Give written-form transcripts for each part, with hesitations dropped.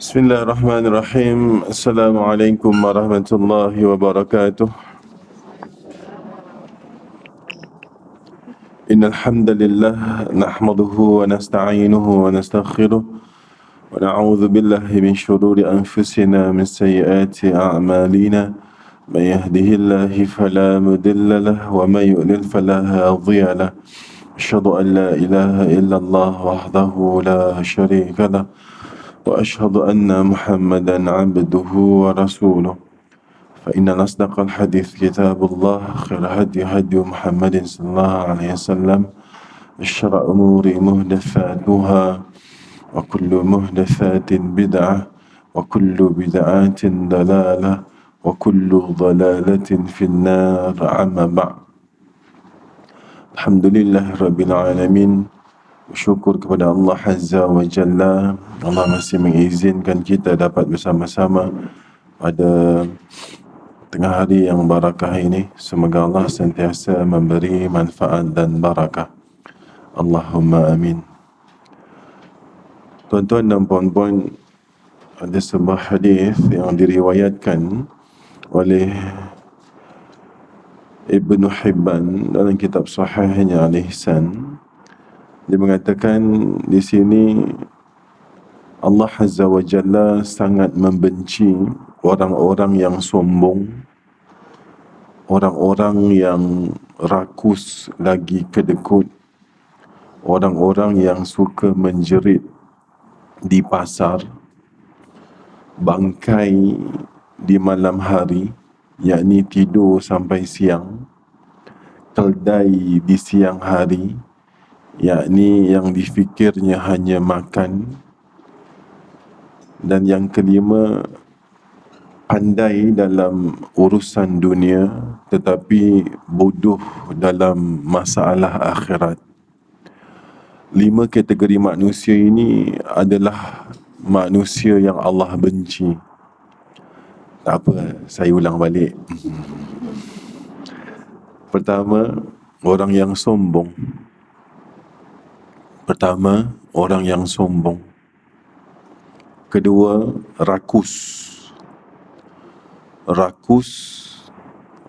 Bismillahirrahmanirrahim. Assalamualaikum warahmatullahi wabarakatuh. Innal hamdalillah nahmaduhu wa nasta'inuhu wa nastaghfiruh wa na'udzu billahi min shururi anfusina min sayyiati a'malina. May yahdihillahu fala mudilla lahu wa may yudlil fala hadiya lahu. Asyhadu an la ilaha illallah wahdahu la syarika lahu وأشهد أن محمدا عبده ورسوله فإن أصدق الحديث كتاب الله خير هدي محمد صلى الله عليه وسلم شر الأمور محدثاتها وكل محدثات بدعة وكل بدعة ضلالة وكل ضلالة في النار أما بعد. Alhamdulillah Rabbil Alamin. Syukur kepada Allah Azza wa Jalla. Allah masih mengizinkan kita dapat bersama-sama pada tengah hari yang barakah ini. Semoga Allah sentiasa memberi manfaat dan barakah. Allahumma amin. Tuan-tuan dan puan-puan, ada sebuah hadis yang diriwayatkan oleh Ibnu Hibban dalam kitab sahihnya Al-Ihsan. Dia mengatakan di sini Allah Azza wa Jalla sangat membenci orang-orang yang sombong, orang-orang yang rakus lagi kedekut, orang-orang yang suka menjerit di pasar, bangkai di malam hari, yakni tidur sampai siang, keldai di siang hari, yakni yang difikirnya hanya makan. Dan yang kelima, pandai dalam urusan dunia tetapi bodoh dalam masalah akhirat. 5 kategori manusia ini adalah manusia yang Allah benci. Tak apa, saya ulang balik. Pertama, orang yang sombong. Kedua, rakus.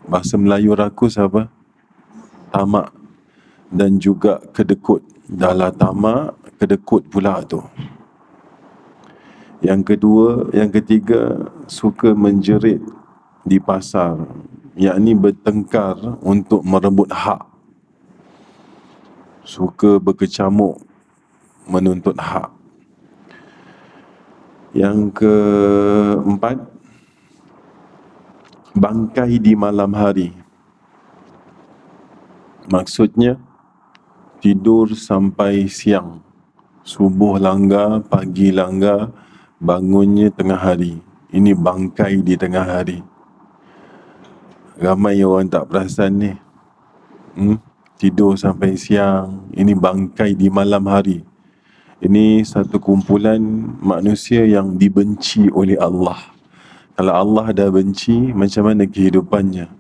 Bahasa Melayu rakus apa? Tamak. Dan juga kedekut. Dahlah tamak, kedekut pula tu. Yang ketiga, suka menjerit di pasar, yakni bertengkar untuk merebut hak. Suka berkecamuk menuntut hak. Yang keempat, bangkai di malam hari. Maksudnya tidur sampai siang, subuh langgar, pagi langgar, bangunnya tengah hari. Ini bangkai di tengah hari. Ramai orang tak perasan ni. Tidur sampai siang, ini bangkai di malam hari. Ini satu kumpulan manusia yang dibenci oleh Allah. Kalau Allah dah benci, macam mana kehidupannya?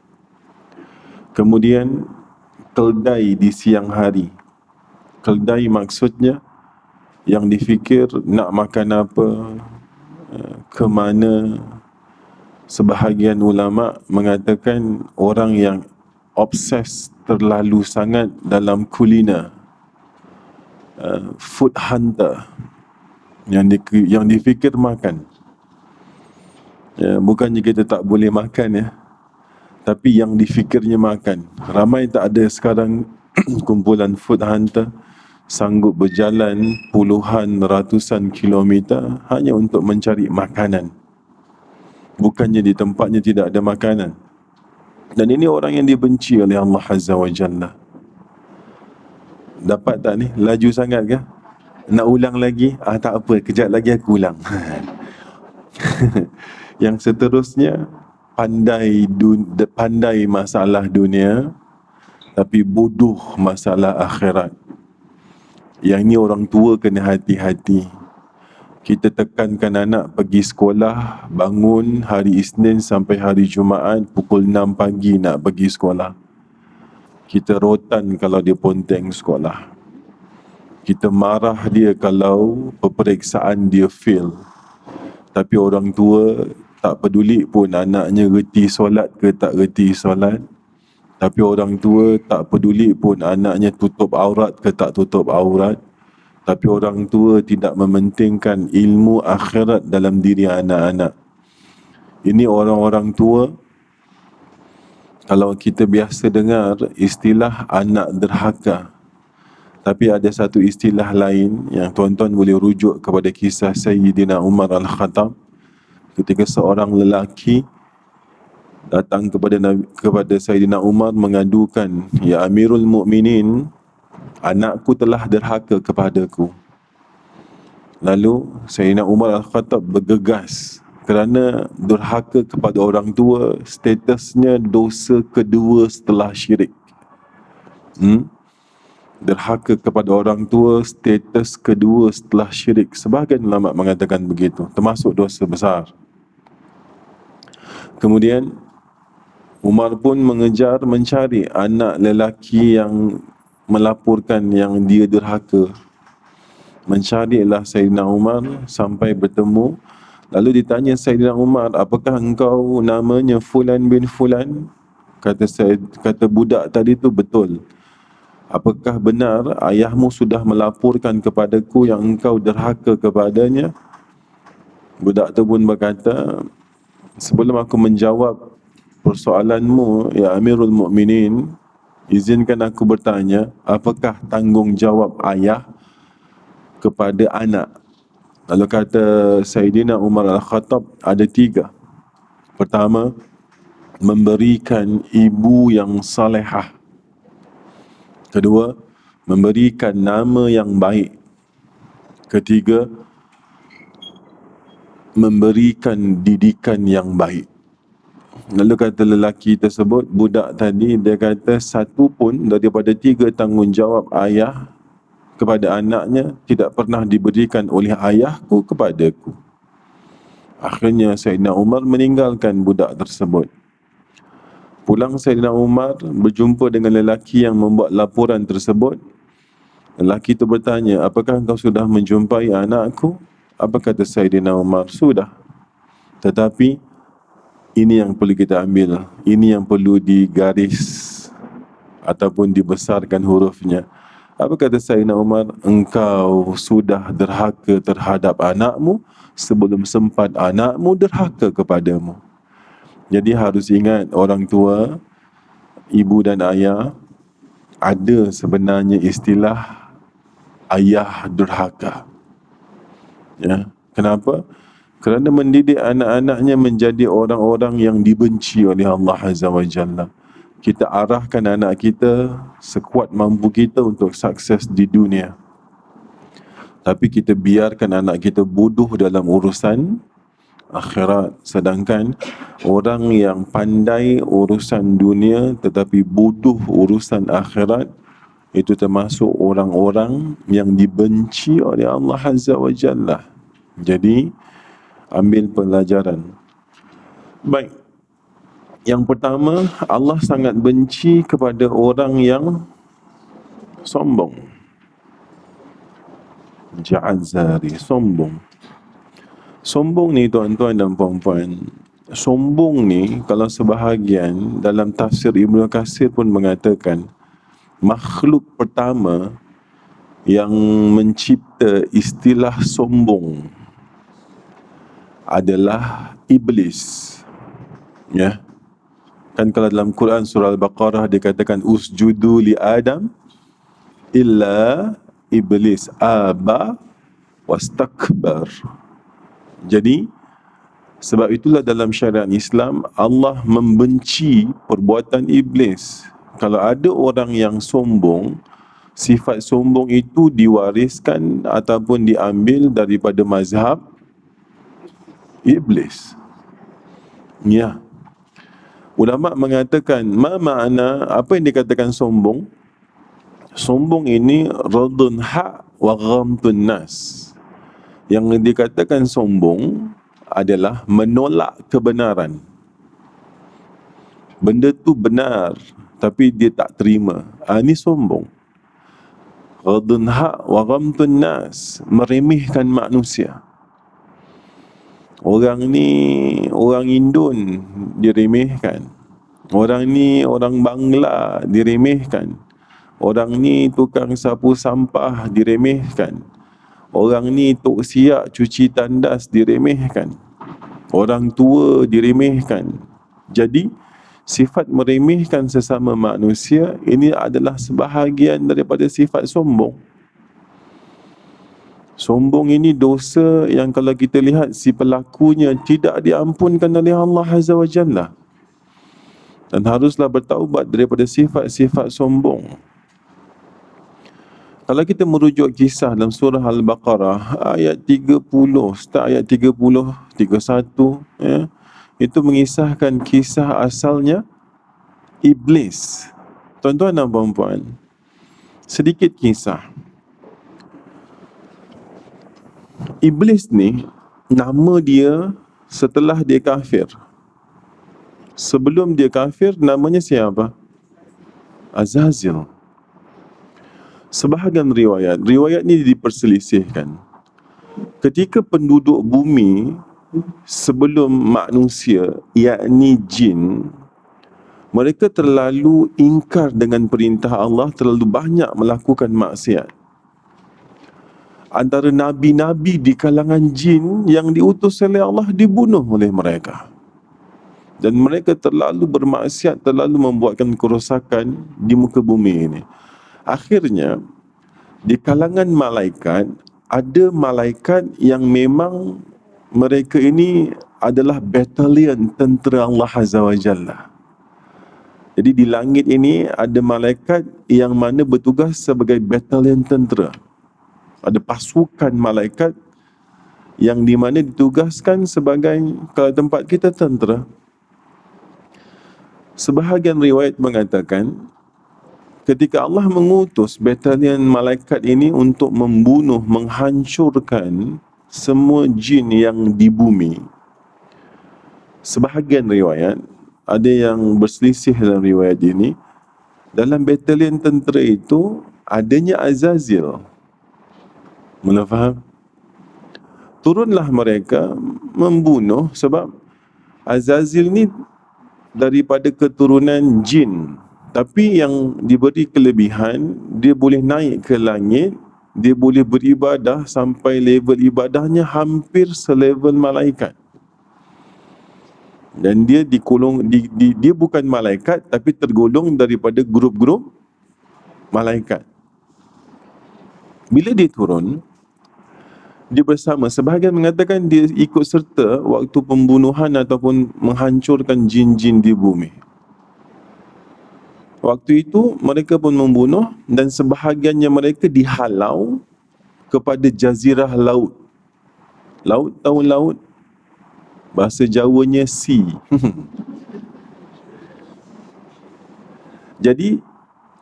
Kemudian, keldai di siang hari. Keldai maksudnya yang difikir nak makan apa, ke mana. Sebahagian ulama mengatakan orang yang obses terlalu sangat dalam kuliner, food hunter, yang difikir makan. Bukannya kita tak boleh makan ya, tapi yang difikirnya makan. Ramai tak ada sekarang kumpulan food hunter sanggup berjalan puluhan, ratusan kilometer hanya untuk mencari makanan. Bukannya di tempatnya tidak ada makanan. Dan ini orang yang dibenci oleh Allah Azza wa Jalla. Dapat tak ni? Laju sangat ke? Nak ulang lagi? Tak apa, kejap lagi aku ulang. Yang seterusnya, pandai masalah dunia tapi bodoh masalah akhirat. Yang ni orang tua kena hati-hati. Kita tekankan anak pergi sekolah, bangun hari Isnin sampai hari Jumaat pukul 6 pagi nak pergi sekolah. Kita rotan kalau dia ponteng sekolah. Kita marah dia kalau peperiksaan dia fail. Tapi orang tua tak peduli pun anaknya reti solat ke tak reti solat. Tapi orang tua tak peduli pun anaknya tutup aurat ke tak tutup aurat. Tapi orang tua tidak mementingkan ilmu akhirat dalam diri anak-anak. Ini orang-orang tua, kalau kita biasa dengar istilah anak derhaka. Tapi ada satu istilah lain yang tuan-tuan boleh rujuk kepada kisah Sayyidina Umar Al-Khattab, ketika seorang lelaki datang kepada Sayyidina Umar mengadukan, "Ya Amirul Mukminin, anakku telah derhaka kepadaku." Lalu Sayyidina Umar Al-Khattab bergegas, kerana derhaka kepada orang tua statusnya dosa kedua setelah syirik. Derhaka kepada orang tua status kedua setelah syirik. Sebahagian ulama mengatakan begitu, termasuk dosa besar. Kemudian Umar pun mengejar mencari anak lelaki yang melaporkan yang dia derhaka. Mencarilah Sayyidina Umar sampai bertemu. Lalu ditanya Sayyidina Umar, "Apakah engkau namanya Fulan bin Fulan?" Kata budak tadi tu, "Betul." "Apakah benar ayahmu sudah melaporkan kepadaku yang engkau derhaka kepadanya?" Budak tu pun berkata, "Sebelum aku menjawab persoalanmu, ya Amirul Mukminin, izinkan aku bertanya, apakah tanggungjawab ayah kepada anak?" Lalu kata Sayyidina Umar Al-Khattab, ada 3. Pertama, memberikan ibu yang salihah. Kedua, memberikan nama yang baik. Ketiga, memberikan didikan yang baik. Lalu kata lelaki tersebut, budak tadi, dia kata satu pun daripada 3 tanggungjawab ayah kepada anaknya tidak pernah diberikan oleh ayahku kepadaku. Akhirnya Sayyidina Umar meninggalkan budak tersebut. Pulang Sayyidina Umar berjumpa dengan lelaki yang membuat laporan tersebut. Lelaki itu bertanya, "Apakah engkau sudah menjumpai anakku?" Apa kata Sayyidina Umar? "Sudah. Tetapi ini yang perlu kita ambil, ini yang perlu digaris ataupun dibesarkan hurufnya." Apa kata Sayyidina Umar? "Engkau sudah derhaka terhadap anakmu sebelum sempat anakmu derhaka kepadamu." Jadi harus ingat, orang tua, ibu dan ayah, ada sebenarnya istilah ayah derhaka. Ya, kenapa? Kerana mendidik anak-anaknya menjadi orang-orang yang dibenci oleh Allah Azza wa Jalla. Kita arahkan anak kita sekuat mampu kita untuk sukses di dunia. Tapi kita biarkan anak kita bodoh dalam urusan akhirat. Sedangkan orang yang pandai urusan dunia tetapi bodoh urusan akhirat, itu termasuk orang-orang yang dibenci oleh Allah Azza wa Jalla. Jadi ambil pelajaran. Baik. Yang pertama, Allah sangat benci kepada orang yang sombong. Ja'azari, sombong. Sombong ni tuan-tuan dan puan-puan, sombong ni kalau sebahagian dalam tafsir Ibnu Katsir pun mengatakan, makhluk pertama yang mencipta istilah sombong adalah iblis. Ya. Kan kalau dalam Quran surah Al-Baqarah dikatakan usjudu li Adam illa iblis aba wastakbar. Jadi sebab itulah dalam syariat Islam Allah membenci perbuatan iblis. Kalau ada orang yang sombong, sifat sombong itu diwariskan ataupun diambil daripada mazhab iblis. Ya. Ulama mengatakan, apa yang dikatakan sombong? Sombong ini radun haq wa ghamtun nas. Yang dikatakan sombong adalah menolak kebenaran. Benda tu benar tapi dia tak terima. Ini sombong. Radun haq wa ghamtun nas, meremehkan manusia. Orang ni orang Indon diremehkan. Orang ni orang Bangla diremehkan. Orang ni tukang sapu sampah diremehkan. Orang ni tok siak cuci tandas diremehkan. Orang tua diremehkan. Jadi sifat meremehkan sesama manusia ini adalah sebahagian daripada sifat sombong. Sombong ini dosa yang kalau kita lihat si pelakunya tidak diampunkan oleh Allah Azza wa Jalla. Dan haruslah bertaubat daripada sifat-sifat sombong. Kalau kita merujuk kisah dalam surah Al-Baqarah ayat 30, start ayat 30, 31, ya, itu mengisahkan kisah asalnya iblis. Tuan-tuan dan puan-puan, sedikit kisah. Iblis ni, nama dia setelah dia kafir. Sebelum dia kafir, namanya siapa? Azazil. Sebahagian riwayat ni diperselisihkan. Ketika penduduk bumi sebelum manusia, yakni jin, mereka terlalu ingkar dengan perintah Allah, terlalu banyak melakukan maksiat. Antara nabi-nabi di kalangan jin yang diutus oleh Allah dibunuh oleh mereka. Dan mereka terlalu bermaksiat, terlalu membuatkan kerosakan di muka bumi ini. Akhirnya, di kalangan malaikat, ada malaikat yang memang mereka ini adalah batalion tentera Allah Azza wa Jalla. Jadi di langit ini ada malaikat yang mana bertugas sebagai batalion tentera. Ada pasukan malaikat yang di mana ditugaskan sebagai, kalau tempat kita tentera. Sebahagian riwayat mengatakan ketika Allah mengutus batalion malaikat ini untuk membunuh, menghancurkan semua jin yang di bumi. Sebahagian riwayat, ada yang berselisih dalam riwayat ini, dalam batalion tentera itu adanya Azazil. Mula faham? Turunlah mereka membunuh, sebab Azazil ni daripada keturunan jin, tapi yang diberi kelebihan, dia boleh naik ke langit, dia boleh beribadah sampai level ibadahnya hampir selevel malaikat. Dan dia dia bukan malaikat, tapi tergolong daripada grup-grup malaikat. Bila dia turun, dia bersama, sebahagian mengatakan dia ikut serta waktu pembunuhan ataupun menghancurkan jin-jin di bumi. Waktu itu mereka pun membunuh, dan sebahagiannya mereka dihalau kepada jazirah laut. Laut, tahu laut? Bahasa Jawanya sea. Jadi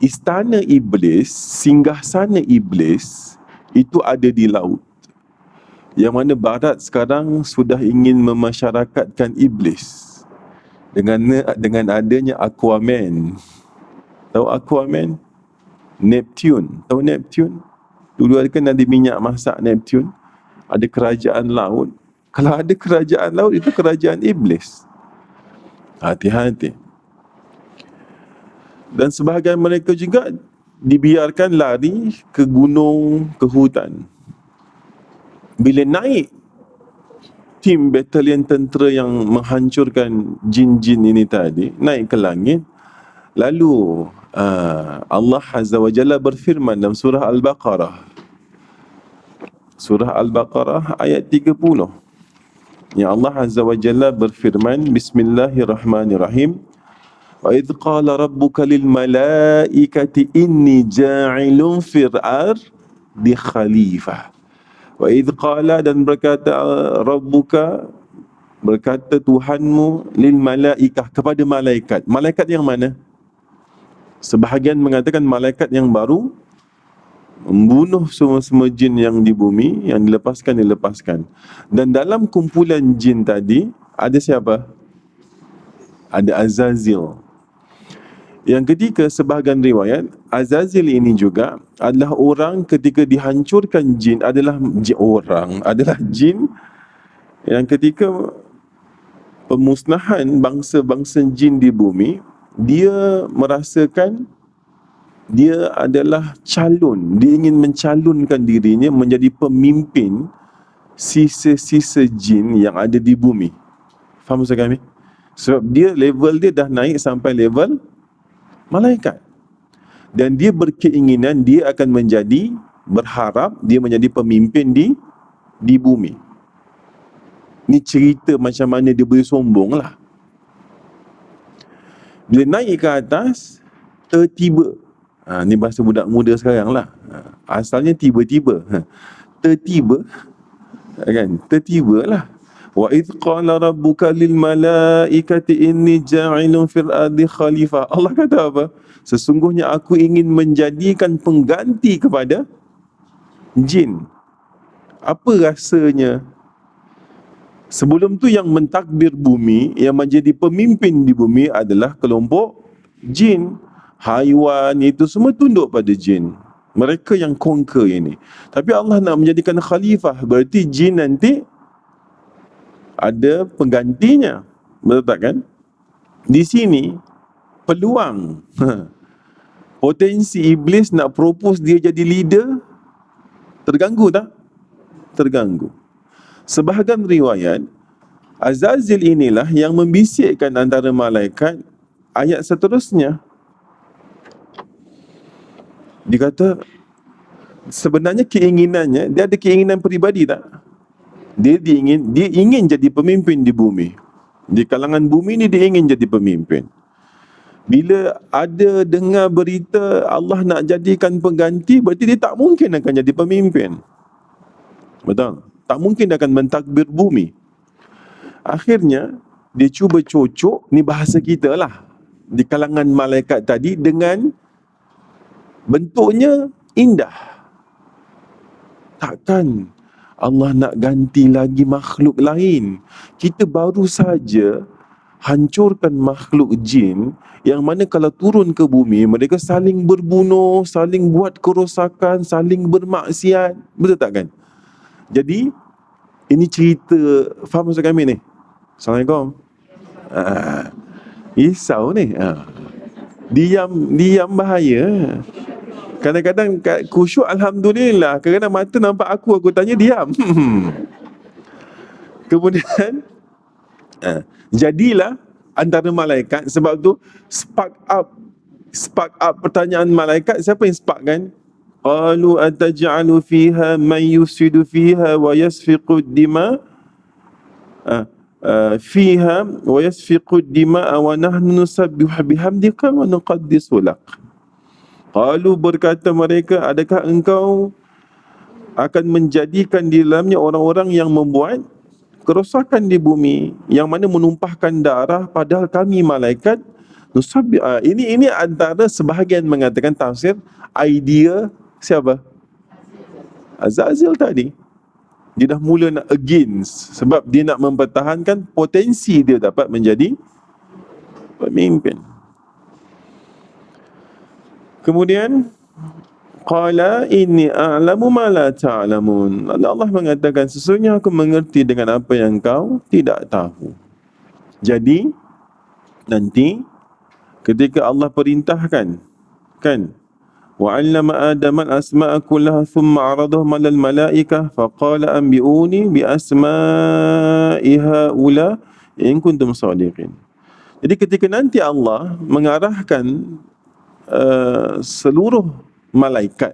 istana iblis, singgahsana iblis itu ada di laut. Yang mana barat sekarang sudah ingin memasyarakatkan iblis dengan adanya Aquaman. Tahu Aquaman? Neptune. Tahu Neptune? Dulu kan ada minyak masak Neptune. Ada kerajaan laut. Kalau ada kerajaan laut, itu kerajaan iblis. Hati-hati. Dan sebahagian mereka juga dibiarkan lari ke gunung, ke hutan. Bila naik tim batalion tentera yang menghancurkan jin-jin ini tadi, naik ke langit, lalu Allah Azza wa Jalla berfirman dalam surah Al-Baqarah. Surah Al-Baqarah ayat 30. Ya, Allah Azza wa Jalla berfirman, Bismillahirrahmanirrahim. Wa idh qala rabbuka lil malaikati inni ja'ilun fil ardi khalifah. Wa idh qala, dan berkata Rabbuka, berkata Tuhanmu, lil malaikah, kepada malaikat. Malaikat yang mana? Sebahagian mengatakan malaikat yang baru membunuh semua jin yang di bumi, yang dilepaskan. Dan dalam kumpulan jin tadi ada siapa? Ada Azazil. Yang ketiga, sebahagian riwayat, Azazil ini juga adalah orang ketika dihancurkan jin, adalah jin yang ketika pemusnahan bangsa-bangsa jin di bumi, dia merasakan dia adalah calon, dia ingin mencalonkan dirinya menjadi pemimpin sisa-sisa jin yang ada di bumi. Faham maksud kami? Sebab dia level dia dah naik sampai level malaikat. Dan dia berkeinginan dia akan berharap dia menjadi pemimpin di bumi. Ni cerita macam mana dia boleh sombong lah. Bila naik ke atas, tertiba. Ni bahasa budak muda sekarang lah. Asalnya tiba-tiba. Tertiba. Kan? Tertiba lah. Wa idh qala rabbuka lil malaikati inni ja'ilun fil ardi khalifah. Allah kata apa? Sesungguhnya aku ingin menjadikan pengganti kepada jin. Apa rasanya? Sebelum tu yang mentadbir bumi, yang menjadi pemimpin di bumi adalah kelompok jin. Haiwan itu semua tunduk pada jin. Mereka yang conquer ini. Tapi Allah nak menjadikan khalifah, berarti jin nanti ada penggantinya. Betul tak kan? Di sini peluang potensi iblis nak propose dia jadi leader terganggu tak? Terganggu. Sebahagian riwayat, Azazil inilah yang membisikkan antara malaikat. Ayat seterusnya dikata sebenarnya keinginannya, dia ada keinginan peribadi tak? Dia ingin jadi pemimpin di bumi. Di kalangan bumi ni dia ingin jadi pemimpin. Bila ada dengar berita Allah nak jadikan pengganti, berarti dia tak mungkin akan jadi pemimpin. Betul? Tak mungkin akan mentadbir bumi. Akhirnya dia cuba cocok, ni bahasa kita lah, di kalangan malaikat tadi dengan bentuknya indah. Takkan Allah nak ganti lagi makhluk lain? Kita baru saja hancurkan makhluk jin yang mana kalau turun ke bumi mereka saling berbunuh, saling buat kerosakan, saling bermaksiat. Betul tak kan? Jadi ini cerita, faham maksud kami ni? Assalamualaikum. Risau ni. Diam bahaya. Kadang-kadang khusyuk alhamdulillah, kadang-kadang mata nampak aku tanya diam. Kemudian jadilah antara malaikat. Sebab tu spark up pertanyaan malaikat. Siapa yang spark kan? Qalu ataj'alu fiha man yusidu fiha wa yasfiqu dima fiha wa yasfiqu dima wa nahnu nusabbihu bihamdika wa nuqaddisu lak. Qalu, berkata mereka, adakah engkau akan menjadikan di dalamnya orang-orang yang membuat kerosakan di bumi, yang mana menumpahkan darah, padahal kami malaikat nusabbi. Ini antara sebahagian mengatakan tafsir idea siapa? Azazil tadi. Dia dah mula nak against, sebab dia nak mempertahankan potensi dia dapat menjadi pemimpin. Kemudian qala inni a'lamu ma la ta'lamun. Allah mengatakan, sesungguhnya aku mengerti dengan apa yang kau tidak tahu. Jadi nanti ketika Allah perintahkan kan, wa 'allama adama al-asma'a kullaha thumma 'aradahum 'alal malaikah faqala anbi'uni bi asma'i haula in kuntum shadiqin. Jadi ketika nanti Allah mengarahkan seluruh malaikat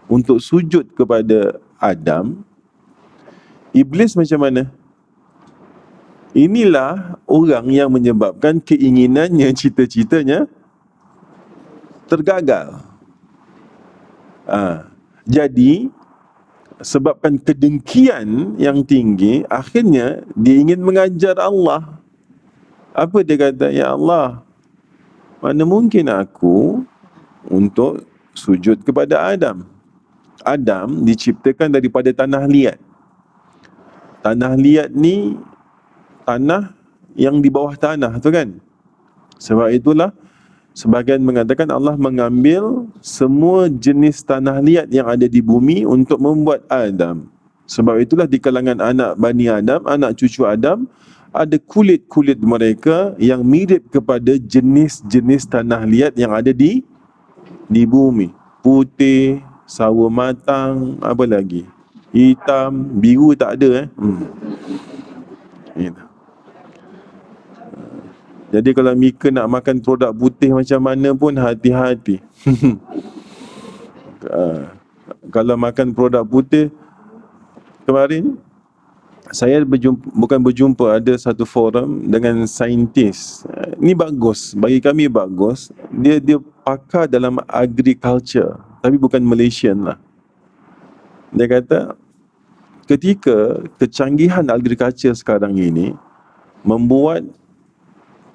untuk sujud kepada Adam, iblis macam mana? Inilah orang yang menyebabkan keinginannya, cita-citanya tergagal. Jadi sebabkan kedengkian yang tinggi, akhirnya dia ingin mengajar Allah. Apa dia kata? Ya Allah, mana mungkin aku untuk sujud kepada Adam? Adam diciptakan daripada tanah liat. Tanah liat ni tanah yang di bawah tanah tu kan. Sebab itulah sebahagian mengatakan Allah mengambil semua jenis tanah liat yang ada di bumi untuk membuat Adam. Sebab itulah di kalangan anak Bani Adam, anak cucu Adam, ada kulit-kulit mereka yang mirip kepada jenis-jenis tanah liat yang ada di bumi. Putih, sawo matang, apa lagi? Hitam, biru tak ada Gitu. Jadi kalau Mika nak makan produk putih macam mana pun hati-hati. Kalau makan produk putih, kemarin saya bukan berjumpa, ada satu forum dengan saintis. Ini bagus, bagi kami bagus. Dia pakar dalam agriculture, tapi bukan Malaysian lah. Dia kata, ketika kecanggihan agriculture sekarang ini membuat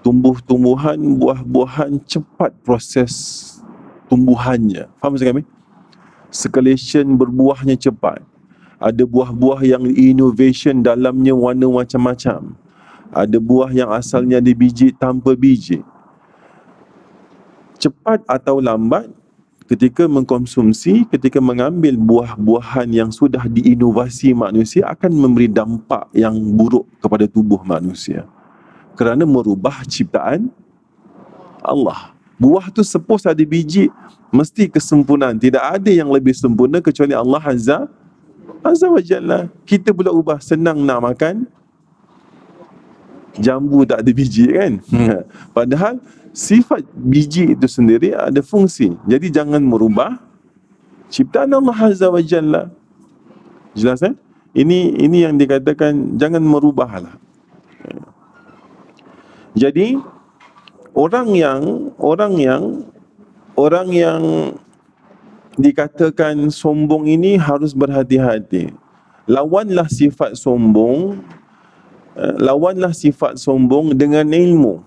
tumbuh-tumbuhan, buah-buahan cepat proses tumbuhannya. Faham maksud kami? Circulation berbuahnya cepat. Ada buah-buah yang innovation dalamnya warna macam-macam. Ada buah yang asalnya ada biji tanpa biji. Cepat atau lambat, ketika mengkonsumsi, ketika mengambil buah-buahan yang sudah diinovasi manusia, akan memberi dampak yang buruk kepada tubuh manusia. Kerana merubah ciptaan Allah. Buah tu suppose ada biji, mesti kesempurnaan. Tidak ada yang lebih sempurna kecuali Allah Azza wa Jalla. Kita pula ubah, senang nak makan jambu tak ada biji kan. Padahal sifat biji itu sendiri ada fungsi. Jadi jangan merubah ciptaan Allah Azza wa Jalla. Jelas Ini yang dikatakan jangan merubahlah. Jadi orang yang dikatakan sombong ini harus berhati-hati. Lawanlah sifat sombong dengan ilmu.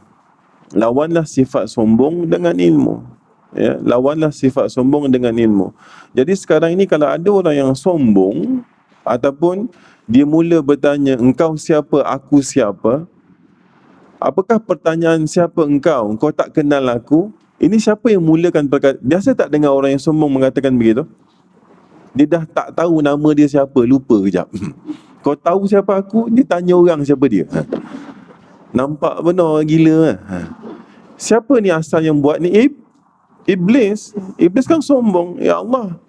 Lawanlah sifat sombong dengan ilmu. Ya, lawanlah sifat sombong dengan ilmu. Jadi sekarang ini kalau ada orang yang sombong ataupun dia mula bertanya, engkau siapa, aku siapa? Apakah pertanyaan siapa engkau? Kau tak kenal aku? Ini siapa yang mulakan perkara? Biasa tak dengar orang yang sombong mengatakan begitu? Dia dah tak tahu nama dia siapa, lupa kejap. Kau tahu siapa aku? Dia tanya orang siapa dia. Nampak benar gila. Siapa ni asal yang buat ni? Iblis. Iblis kan sombong. Ya Allah.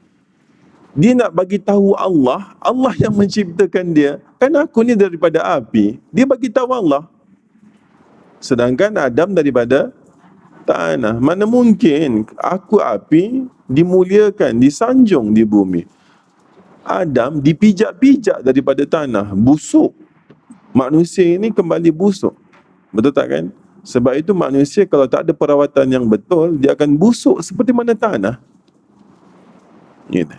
Dia nak bagi tahu Allah yang menciptakan dia. Kan aku ni daripada api. Dia bagi tahu Allah. Sedangkan Adam daripada tanah. Mana mungkin aku api dimuliakan, disanjung di bumi. Adam dipijak-pijak daripada tanah, busuk. Manusia ini kembali busuk. Betul tak kan? Sebab itu manusia kalau tak ada perawatan yang betul, dia akan busuk seperti mana tanah. Gitu.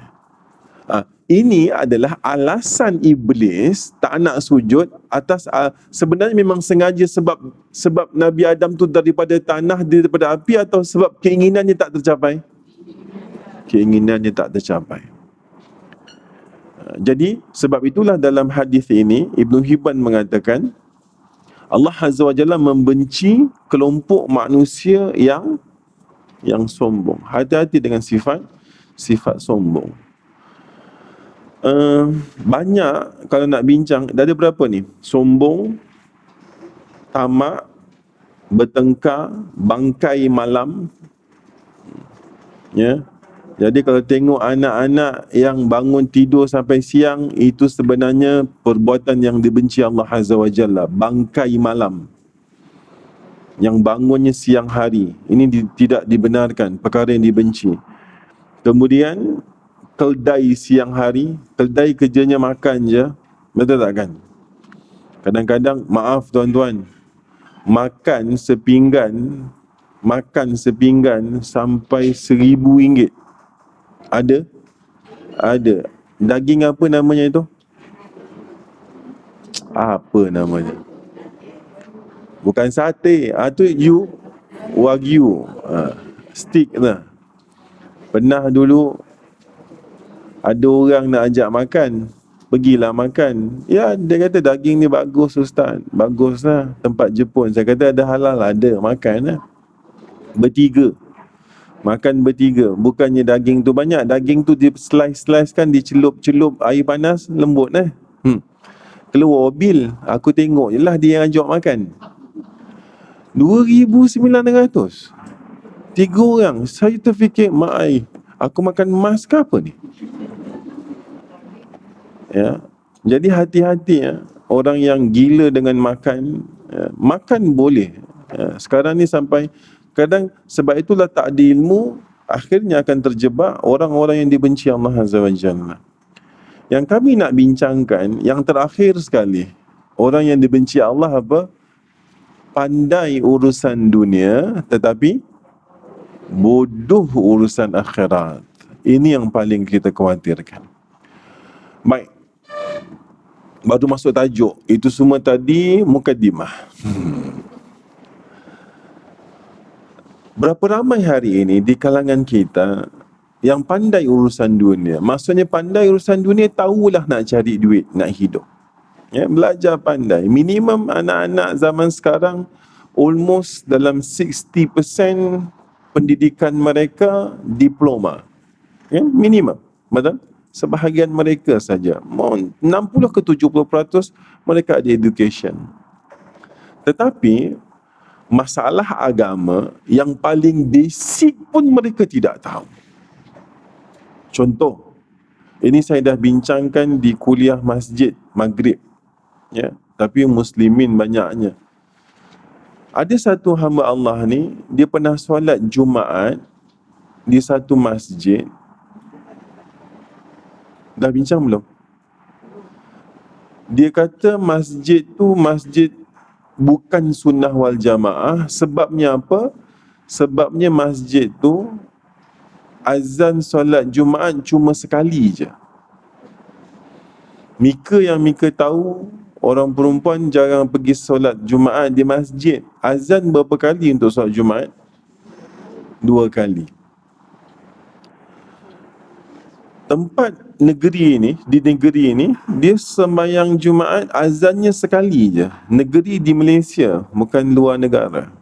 Ini adalah alasan iblis tak nak sujud atas sebenarnya memang sengaja sebab Nabi Adam tu daripada tanah, daripada api, atau sebab keinginannya tak tercapai? Keinginannya tak tercapai. Jadi sebab itulah dalam hadis ini Ibn Hibban mengatakan Allah Azza wa Jalla membenci kelompok manusia yang sombong. Hati-hati dengan sifat sombong. Banyak kalau nak bincang, dah ada berapa ni? Sombong, tamak, bertengkar, bangkai malam. Ya. Jadi kalau tengok anak-anak yang bangun tidur sampai siang, itu sebenarnya perbuatan yang dibenci Allah Azza wa Jalla. Bangkai malam, yang bangunnya siang hari, ini tidak dibenarkan, perkara yang dibenci. Kemudian keldai siang hari, keldai kerjanya makan je, betul tak kan? Kadang-kadang, maaf tuan-tuan, makan sepinggan sampai RM1,000. Ada. Daging apa namanya itu? Apa namanya? Bukan sate. Tu Wagyu. Steak lah. Pernah dulu ada orang nak ajak makan, pergilah makan. Ya, dia kata daging ni bagus ustaz. Bagus lah, tempat Jepun. Saya kata ada halal, ada, makan lah. Bertiga Makan bertiga. Bukannya daging tu banyak. Daging tu di slice kan, dicelup-celup air panas, lembut Keluar bil. Aku tengok je lah dia yang ajak makan. 2,900. 3 orang. Saya terfikir, mak ai, aku makan emas ke apa ni? Ya. Jadi hati-hati ya. Orang yang gila dengan makan, makan boleh. Sekarang ni sampai kadang, sebab itulah tak ada ilmu, akhirnya akan terjebak orang-orang yang dibenci Allah Azza wa Jalla. Yang kami nak bincangkan, yang terakhir sekali, orang yang dibenci Allah apa? Pandai urusan dunia tetapi bodoh urusan akhirat. Ini yang paling kita khawatirkan. Baik, baru masuk tajuk. Itu semua tadi mukadimah. Berapa ramai hari ini di kalangan kita yang pandai urusan dunia? Maksudnya pandai urusan dunia, tahulah nak cari duit, nak hidup. Ya, belajar pandai. Minimum anak-anak zaman sekarang almost dalam 60% pendidikan mereka diploma. Ya, minimum. Betul? Sebahagian mereka saja. 60 ke 70% mereka ada education. Tetapi masalah agama yang paling basic pun mereka tidak tahu. Contoh, ini saya dah bincangkan di kuliah masjid Maghrib. Ya, tapi muslimin banyaknya. Ada satu hamba Allah ni, dia pernah solat Jumaat di satu masjid. Dah bincang belum? Dia kata masjid tu masjid bukan sunnah wal jamaah. Sebabnya apa? Sebabnya masjid tu azan solat Jumaat cuma sekali je. Mika tahu, orang perempuan jarang pergi solat Jumaat di masjid. Azan berapa kali untuk solat Jumaat? 2 kali. Tempat negeri ini, di negeri ini, dia sembahyang Jumaat azannya sekali je. Negeri di Malaysia, bukan luar negara.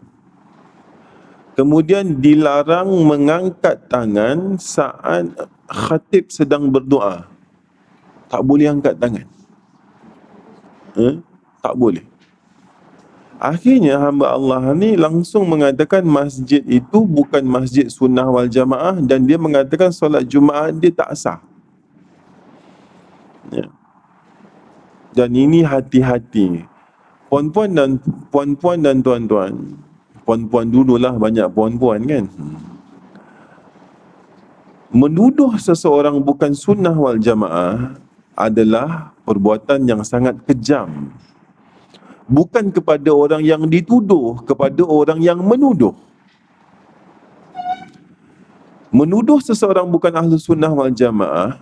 Kemudian dilarang mengangkat tangan saat khatib sedang berdoa. Tak boleh angkat tangan. Tak boleh. Akhirnya hamba Allah ni langsung mengatakan masjid itu bukan masjid sunnah wal jamaah, dan dia mengatakan solat Jumaat dia tak sah. Ya. Dan ini hati-hati. Puan-puan dan tuan-tuan. Puan-puan dululah, banyak puan-puan kan. Menuduh seseorang bukan sunnah wal jamaah adalah perbuatan yang sangat kejam. Bukan kepada orang yang dituduh, kepada orang yang menuduh. Menuduh seseorang bukan ahlu sunnah wal jamaah,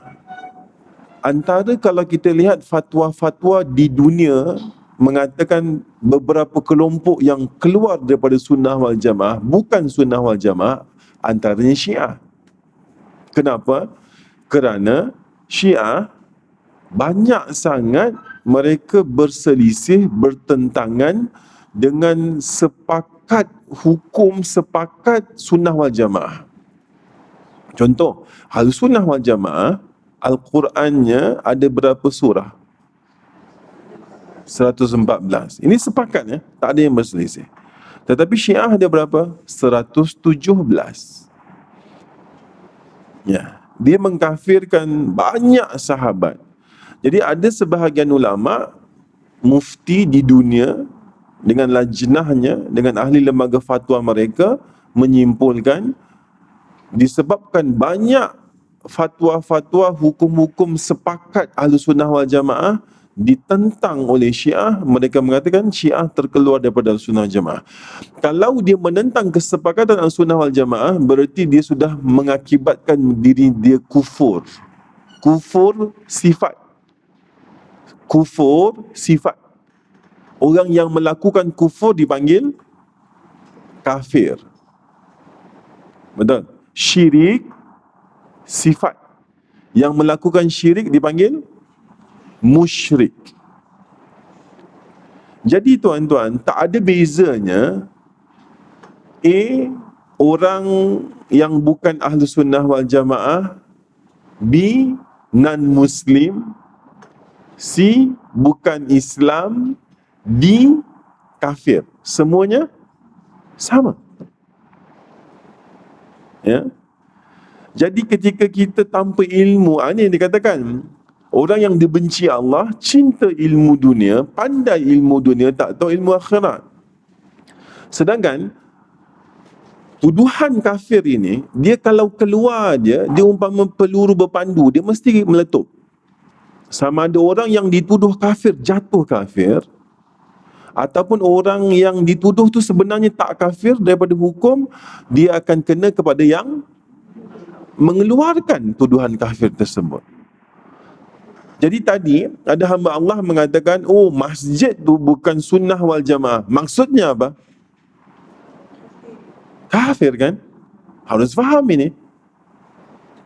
antara kalau kita lihat fatwa-fatwa di dunia mengatakan beberapa kelompok yang keluar daripada sunnah wal jamaah, bukan sunnah wal jamaah, antaranya Syiah. Kenapa? Kerana Syiah banyak sangat mereka berselisih, bertentangan dengan sepakat hukum, sepakat sunnah wal jamaah. Contoh, hal sunnah wal jamaah, Al-Qurannya ada berapa surah? 114. Ini sepakat ya, tak ada yang berselisih. Tetapi Syiah ada berapa? 117. Ya, dia mengkafirkan banyak sahabat. Jadi ada sebahagian ulama, mufti di dunia dengan lajnahnya, dengan ahli lembaga fatwa mereka menyimpulkan disebabkan banyak fatwa-fatwa hukum-hukum sepakat ahli sunnah wal jamaah ditentang oleh Syiah, mereka mengatakan Syiah terkeluar daripada sunnah wal jamaah. Kalau dia menentang kesepakatan ahli sunnah wal jamaah, berarti dia sudah mengakibatkan diri dia kufur. Kufur sifat. Kufur sifat. Orang yang melakukan kufur dipanggil kafir. Betul? Syirik sifat. Yang melakukan syirik dipanggil musyrik. Jadi tuan-tuan, tak ada bezanya orang yang bukan ahlu sunnah wal jamaah, B, non-Muslim, C, bukan Islam, D, kafir. Semuanya sama. Ya. Jadi ketika kita tanpa ilmu, ini yang dikatakan, orang yang dibenci Allah, cinta ilmu dunia, pandai ilmu dunia, tak tahu ilmu akhirat. Sedangkan tuduhan kafir ini, dia kalau keluar dia umpama peluru berpandu, dia mesti meletup. Sama ada orang yang dituduh kafir jatuh kafir, ataupun orang yang dituduh tu sebenarnya tak kafir daripada hukum, dia akan kena kepada yang mengeluarkan tuduhan kafir tersebut. Jadi tadi ada hamba Allah mengatakan, oh, masjid tu bukan sunnah wal jamaah. Maksudnya apa? Kafir kan? Harus faham ini.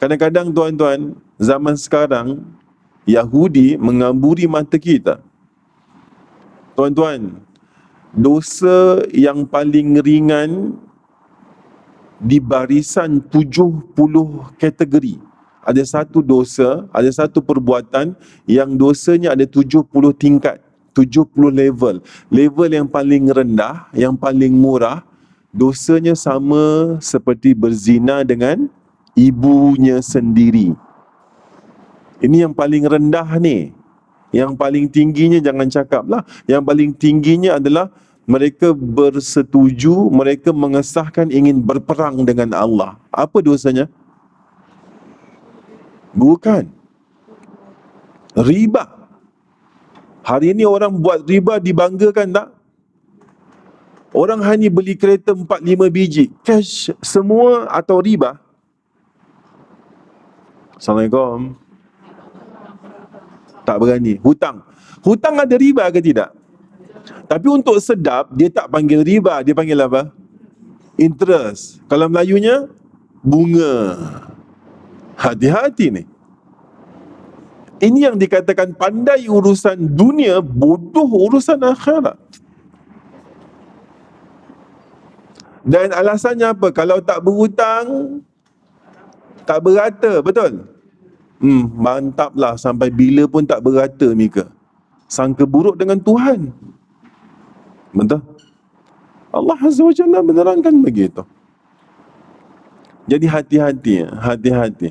Kadang-kadang tuan-tuan, zaman sekarang Yahudi mengamburi mata kita. Tuan-tuan, dosa yang paling ringan di barisan 70 kategori. Ada satu dosa, ada satu perbuatan yang dosanya ada 70 tingkat, 70 level. Level yang paling rendah, yang paling murah, dosanya sama seperti berzina dengan ibunya sendiri. Ini yang paling rendah ni. Yang paling tingginya jangan cakap lah. Yang paling tingginya adalah mereka bersetuju, mereka mengesahkan ingin berperang dengan Allah. Apa dosanya? Bukan riba. Hari ini orang buat riba dibanggakan tak? Orang hanya beli kereta 4-5 biji, cash semua atau riba? Assalamualaikum. Tak berani. Hutang ada riba ke tidak? Tapi untuk sedap, dia tak panggil riba, dia panggil apa? Interest. Kalau Melayunya, bunga. Hati-hati ni. Ini yang dikatakan pandai urusan dunia, bodoh urusan akhirat. Dan alasannya apa? Kalau tak berhutang, tak berata, betul? Mantaplah, sampai bila pun tak berata Mika. Sangka buruk dengan Tuhan. Betul? Allah Azza wa Jalla menerangkan begitu. Jadi hati-hati.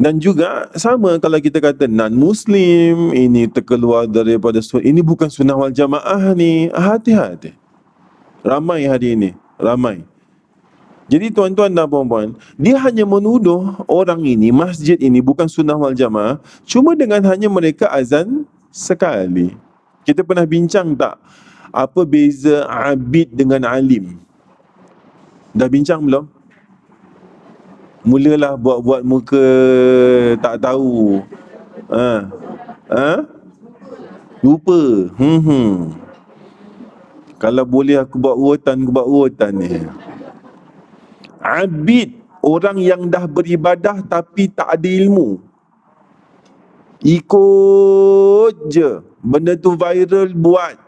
Dan juga sama kalau kita kata non-Muslim, ini terkeluar daripada ini bukan sunnah wal jamaah ni. Hati-hati. Ramai hari ini, ramai. Jadi tuan-tuan dan puan-puan, dia hanya menuduh orang ini, masjid ini bukan sunnah wal jamaah, cuma dengan hanya mereka azan sekali. Kita pernah bincang tak apa beza abid dengan alim? Dah bincang belum? Mulalah buat-buat muka tak tahu. Lupa. Kalau boleh aku buat urutan ni. Abid, orang yang dah beribadah tapi tak ada ilmu. Ikut je. Benda tu viral, buat.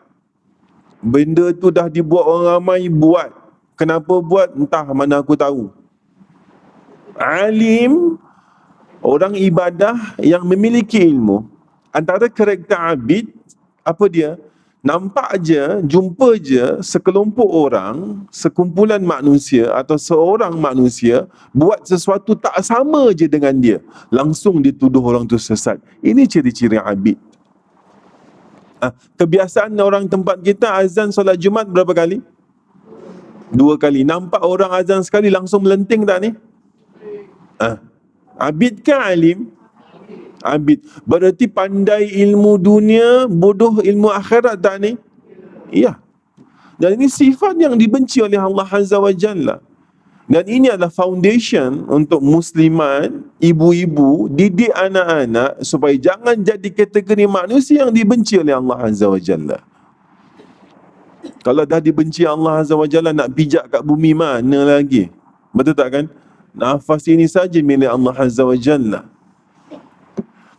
Benda tu dah dibuat orang ramai, buat. Kenapa buat? Entah, mana aku tahu. Alim, orang ibadah yang memiliki ilmu. Antara karakter abid, apa dia? Nampak je, jumpa je sekelompok orang, sekumpulan manusia atau seorang manusia buat sesuatu tak sama je dengan dia, langsung dituduh orang tu sesat. Ini ciri-ciri abid. Kebiasaan orang tempat kita azan solat Jumaat berapa kali? 2 kali. Nampak orang azan sekali langsung melenting tak ni? Abid ke alim? Abid. Berarti pandai ilmu dunia, bodoh ilmu akhirat tak ni? Ya. Dan ini sifat yang dibenci oleh Allah Azza wa Jalla. Dan ini adalah foundation untuk muslimat, ibu-ibu, didik anak-anak supaya jangan jadi kategori manusia yang dibenci oleh Allah Azza wa Jalla. Kalau dah dibenci Allah Azza wa Jalla, nak pijak kat bumi mana lagi? Betul tak kan? Nafas ini saja milik Allah Azza wa Jalla.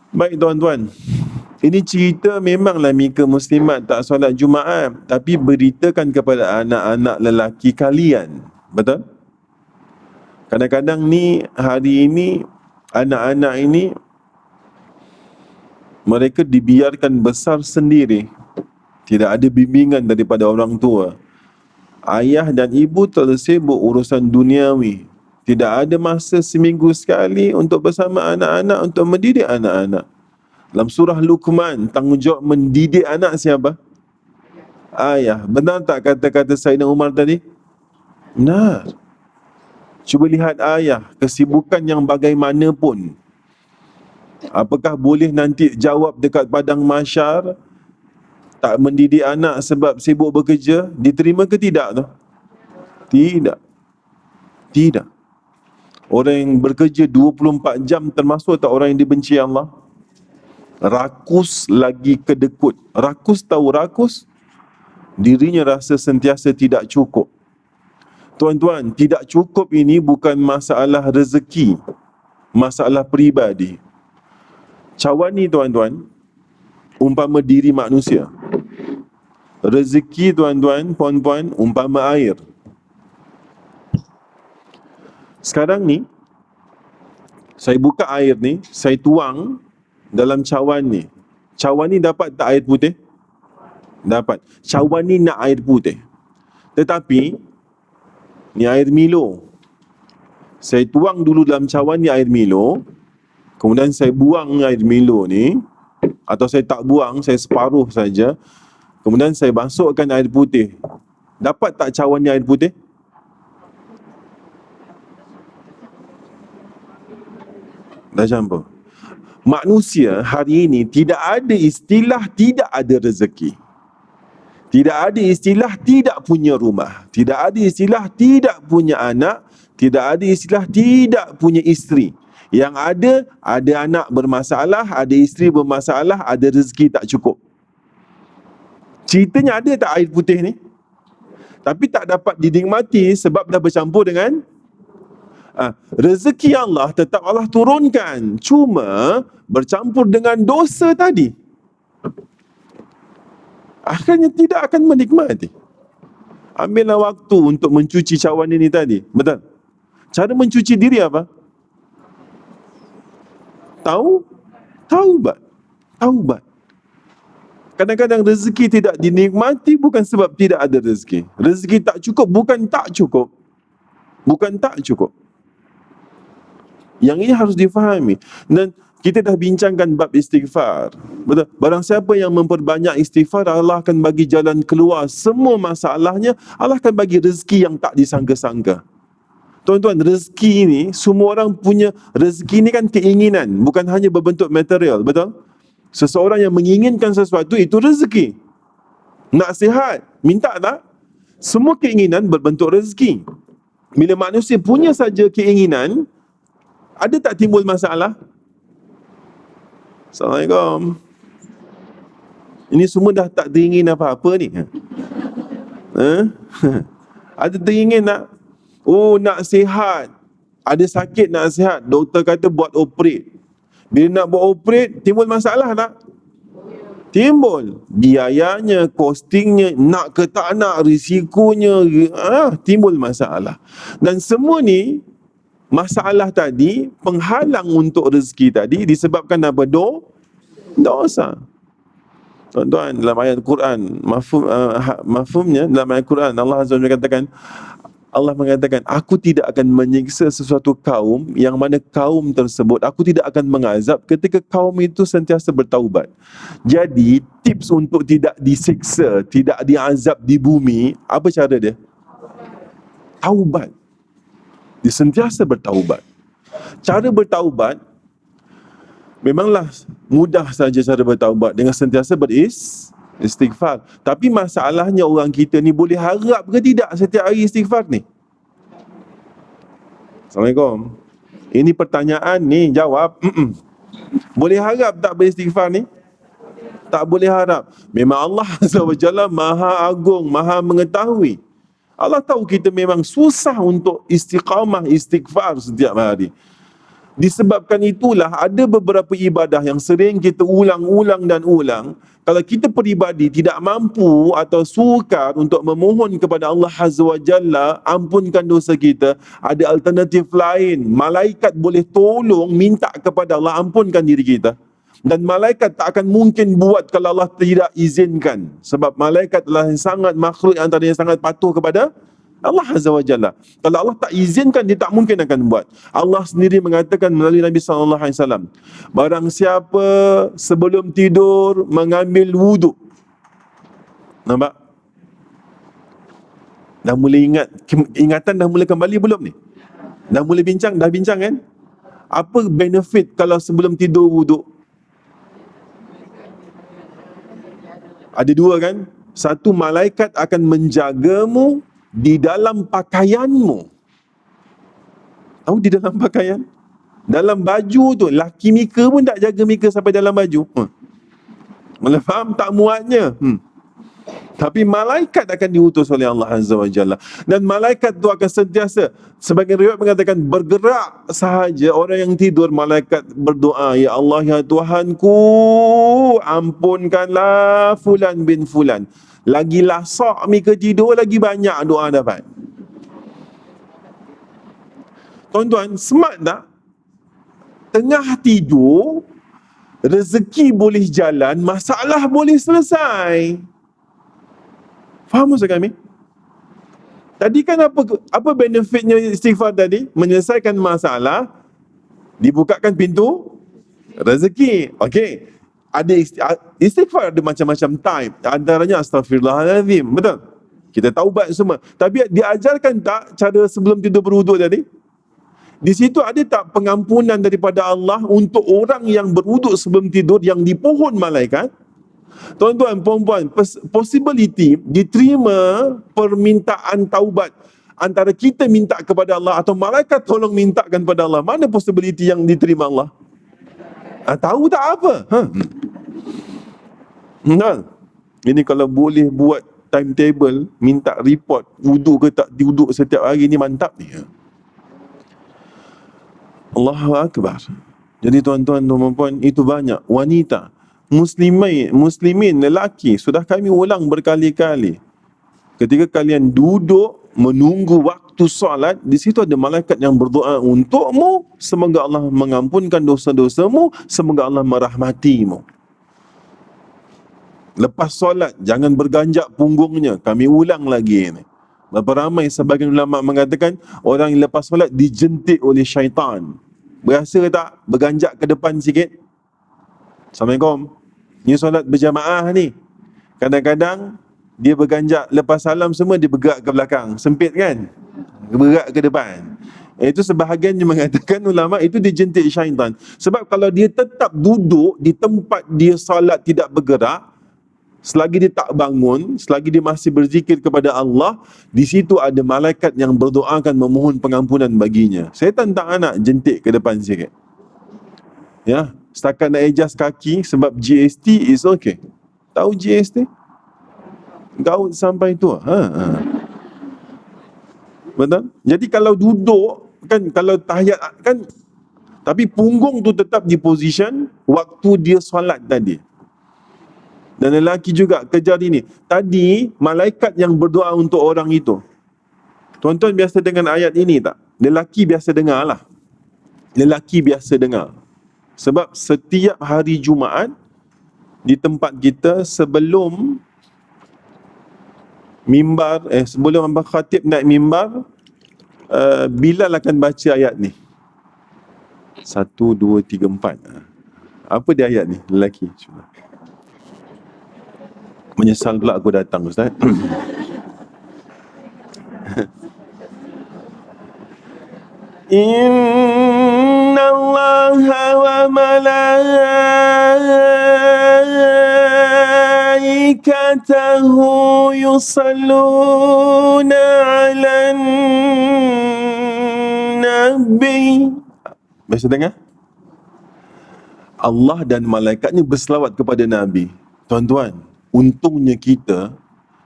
Baik tuan-tuan, ini cerita memanglah Mika muslimat tak solat Jumaat, tapi beritakan kepada anak-anak lelaki kalian. Betul? Kadang-kadang ni, hari ini, anak-anak ini mereka dibiarkan besar sendiri, tidak ada bimbingan daripada orang tua. Ayah dan ibu tersibuk urusan duniawi, tidak ada masa seminggu sekali untuk bersama anak-anak, untuk mendidik anak-anak. Dalam surah Luqman, tanggungjawab mendidik anak siapa? Ayah. Benar tak kata-kata Sayyidina Umar tadi? Benar. Cuba lihat ayah, kesibukan yang bagaimanapun, apakah boleh nanti jawab dekat padang mahsyar tak mendidik anak sebab sibuk bekerja? Diterima ke tidak tu? Tidak. Tidak. Orang yang bekerja 24 jam termasuk tak orang yang dibenci Allah? Rakus lagi kedekut. Rakus, tahu rakus? Dirinya rasa sentiasa tidak cukup. Tuan-tuan, tidak cukup ini bukan masalah rezeki, masalah peribadi. Cawan ni tuan-tuan, umpama diri manusia. Rezeki tuan-tuan, puan-puan, umpama air. Sekarang ni, saya buka air ni, saya tuang dalam cawan ni. Cawan ni dapat tak air putih? Dapat. Cawan ni nak air putih. Tetapi, ni air Milo. Saya tuang dulu dalam cawan ni air Milo, kemudian saya buang air Milo ni, atau saya tak buang, saya separuh saja, kemudian saya masukkan air putih. Dapat tak cawan ni air putih? Dah campur. Manusia hari ini tidak ada istilah tidak ada rezeki. Tidak ada istilah tidak punya rumah. Tidak ada istilah tidak punya anak. Tidak ada istilah tidak punya isteri. Yang ada anak bermasalah, ada isteri bermasalah, ada rezeki tak cukup. Ceritanya ada tak air putih ni? Tapi tak dapat dinikmati sebab dah bercampur dengan rezeki Allah tetap Allah turunkan. Cuma bercampur dengan dosa tadi, akhirnya tidak akan menikmati. Ambillah waktu untuk mencuci cawan ini tadi. Betul? Cara mencuci diri apa? Taubat. Taubat. Kadang-kadang rezeki tidak dinikmati bukan sebab tidak ada rezeki. Rezeki tak cukup bukan tak cukup. Bukan tak cukup. Yang ini harus difahami. Dan kita dah bincangkan bab istighfar. Betul? Barang siapa yang memperbanyak istighfar, Allah akan bagi jalan keluar semua masalahnya. Allah akan bagi rezeki yang tak disangka-sangka. Tuan-tuan, rezeki ini, semua orang punya rezeki ini kan keinginan, bukan hanya berbentuk material. Betul? Seseorang yang menginginkan sesuatu, itu rezeki. Nak sihat, minta tak? Semua keinginan berbentuk rezeki. Bila manusia punya saja keinginan, ada tak timbul masalah? Assalamualaikum. Ini semua dah tak teringin apa-apa ni. Ada teringin tak? Oh, nak sihat. Ada sakit nak sihat. Doktor kata buat operate. Bila nak buat operate, timbul masalah tak? Timbul. Biayanya, costingnya, nak ke tak nak, risikonya, timbul masalah. Dan semua ni, masalah tadi, penghalang untuk rezeki tadi disebabkan apa? Dosa. Tuan-tuan, dalam ayat Quran, mafhumnya dalam ayat Quran, Allah mengatakan, aku tidak akan menyiksa sesuatu kaum yang mana kaum tersebut, aku tidak akan mengazab ketika kaum itu sentiasa bertaubat. Jadi, tips untuk tidak disiksa, tidak diazab di bumi, apa cara dia? Taubat. Dia sentiasa bertaubat. Cara bertaubat, memanglah mudah saja cara bertaubat dengan sentiasa istighfar. Tapi masalahnya orang kita ni boleh harap ke tidak setiap hari istighfar ni? Assalamualaikum. Ini pertanyaan ni, jawab. Boleh harap tak beristighfar ni? Tak boleh harap. Memang Allah SWT Maha Agung, Maha Mengetahui. Allah tahu kita memang susah untuk istiqamah istighfar setiap hari. Disebabkan itulah ada beberapa ibadah yang sering kita ulang-ulang dan ulang. Kalau kita peribadi tidak mampu atau sukar untuk memohon kepada Allah Azza wa Jalla ampunkan dosa kita, ada alternatif lain. Malaikat boleh tolong minta kepada Allah ampunkan diri kita. Dan malaikat tak akan mungkin buat kalau Allah tidak izinkan. Sebab malaikat adalah yang sangat makhluk antara yang sangat patuh kepada Allah Azza wa Jalla. Kalau Allah tak izinkan, dia tak mungkin akan buat. Allah sendiri mengatakan melalui Nabi SAW, barang siapa sebelum tidur mengambil wuduk. Nampak? Dah mula ingatan dah mula kembali belum ni? Dah mula bincang? Dah bincang kan? Apa benefit kalau sebelum tidur wuduk? Ada dua kan? Satu, malaikat akan menjagamu di dalam pakaianmu. Tahu di dalam pakaian? Dalam baju tu, laki Mika pun tak jaga Mika sampai dalam baju. Malah faham tak muatnya? Tapi malaikat akan diutus oleh Allah Azza wa Jalla. Dan malaikat tu akan sentiasa, sebagian riwayat mengatakan bergerak sahaja orang yang tidur, malaikat berdoa, ya Allah, ya Tuhanku, ampunkanlah fulan bin fulan. Lagi lasak Mika tidur, lagi banyak doa dapat. Tuan-tuan, smart tak? Tengah tidur, rezeki boleh jalan, masalah boleh selesai. Faham maksud kami? Tadi kan apa benefitnya istighfar tadi? Menyelesaikan masalah, dibukakan pintu rezeki. Okey. Ada istighfar ada macam-macam type. Antaranya astaghfirullahalazim. Betul? Kita taubat semua. Tapi diajarkan tak cara sebelum tidur berwuduk tadi? Di situ ada tak pengampunan daripada Allah untuk orang yang berwuduk sebelum tidur yang dipohon malaikat? Tuan-tuan, puan-puan, possibility diterima permintaan taubat antara kita minta kepada Allah atau malaikat tolong mintakan kepada Allah. Mana possibility yang diterima Allah? Tahu tak apa? Ini kalau boleh buat timetable, minta report wuduk ke tak wuduk setiap hari ni, mantap ni. Allahu Akbar. Jadi tuan-tuan dan puan-puan, itu banyak wanita muslimin lelaki, sudah kami ulang berkali-kali, ketika kalian duduk menunggu waktu solat, di situ ada malaikat yang berdoa untukmu, semoga Allah mengampunkan dosa-dosamu, semoga Allah merahmatimu. Lepas solat jangan berganjak punggungnya. Kami ulang lagi ini. Berapa ramai sebagian ulama mengatakan orang yang lepas solat dijentik oleh syaitan. Berasa tak berganjak ke depan sikit? Assalamualaikum. Ni solat berjamaah ni. Kadang-kadang dia berganjak lepas salam semua, dia bergerak ke belakang. Sempit kan? Bergerak ke depan. Itu sebahagian yang mengatakan ulama itu dijentik syaitan. Sebab kalau dia tetap duduk di tempat dia solat tidak bergerak, selagi dia tak bangun, selagi dia masih berzikir kepada Allah, di situ ada malaikat yang berdoakan memohon pengampunan baginya. Syaitan tak nak jentik ke depan sikit. Ya, setakat nak adjust kaki sebab GST is okay. Tahu GST? Gaut sampai tu. Betul? Jadi kalau duduk kan, kalau tahiyat kan, tapi punggung tu tetap di position waktu dia solat tadi. Dan lelaki juga kejar ini. Tadi malaikat yang berdoa untuk orang itu. Tuan-tuan biasa dengan ayat ini tak? Lelaki biasa dengar lah. Lelaki biasa dengar. Sebab setiap hari Jumaat di tempat kita, sebelum mimbar, sebelum Abang Khatib naik mimbar, Bilal akan baca ayat ni. 1, 2, 3, 4. Apa dia ayat ni? Lelaki. Menyesal pula aku datang, Ustaz. Inna Allaha wa malaikatahu yusalluna 'alan nabi. Biasa dengar? Allah dan malaikatnya berselawat kepada Nabi. Tuan-tuan, untungnya kita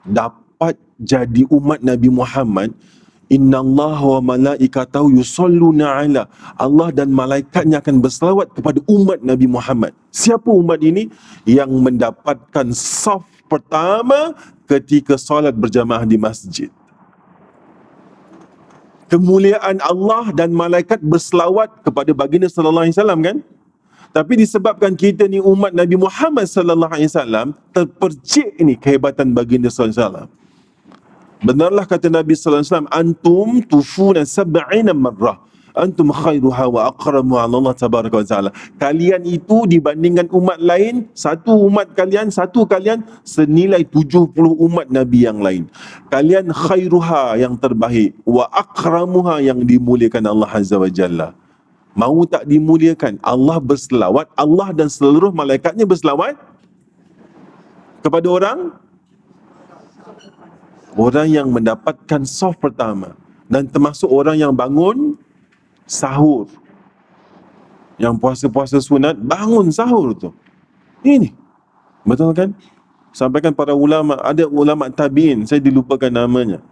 dapat jadi umat Nabi Muhammad. Innallaha wa malaikatahu yusalluna ala. Allah dan malaikatnya akan berselawat kepada umat Nabi Muhammad. Siapa umat ini? Yang mendapatkan saf pertama ketika solat berjamaah di masjid. Kemuliaan Allah dan malaikat berselawat kepada baginda sallallahu alaihi wasallam kan? Tapi disebabkan kita ni umat Nabi Muhammad sallallahu alaihi wasallam, terpercik ni kehebatan baginda sallallahu alaihi wasallam. Benarlah kata Nabi sallallahu alaihi wasallam, antum tufuna sab'ina marrah. Antum khairuha wa aqramuha Allah tabaraka wa taala. Kalian itu dibandingkan umat lain, satu kalian senilai 70 umat Nabi yang lain. Kalian khairuha, yang terbaik, wa aqramuha, yang dimuliakan Allah azza wa jalla. Mau tak dimuliakan? Allah berselawat, Allah dan seluruh malaikatnya berselawat kepada orang yang mendapatkan saf pertama, dan termasuk orang yang bangun sahur, yang puasa-puasa sunat bangun sahur tu. Ini betul kan? Sampaikan para ulama, ada ulama tabi'in, saya dilupakan namanya.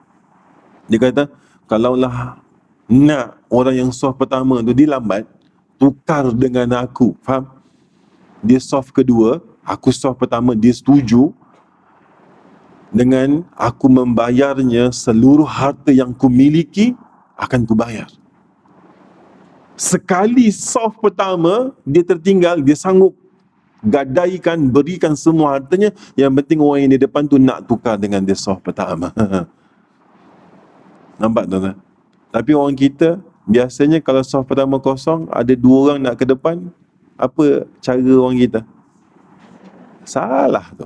Dia kata, kalaulah nak orang yang saf pertama tu dilambat, tukar dengan aku, faham? Dia saf kedua, aku saf pertama, dia setuju dengan aku membayarnya seluruh harta yang ku miliki, akan ku bayar. Sekali saf pertama dia tertinggal, dia sanggup gadaikan, berikan semua hartanya. Yang penting orang yang di depan tu nak tukar dengan dia saf pertama. Nampak tuan-tuan? Tapi orang kita biasanya kalau saf pertama kosong, ada dua orang nak ke depan, apa cara orang kita? Salah tu.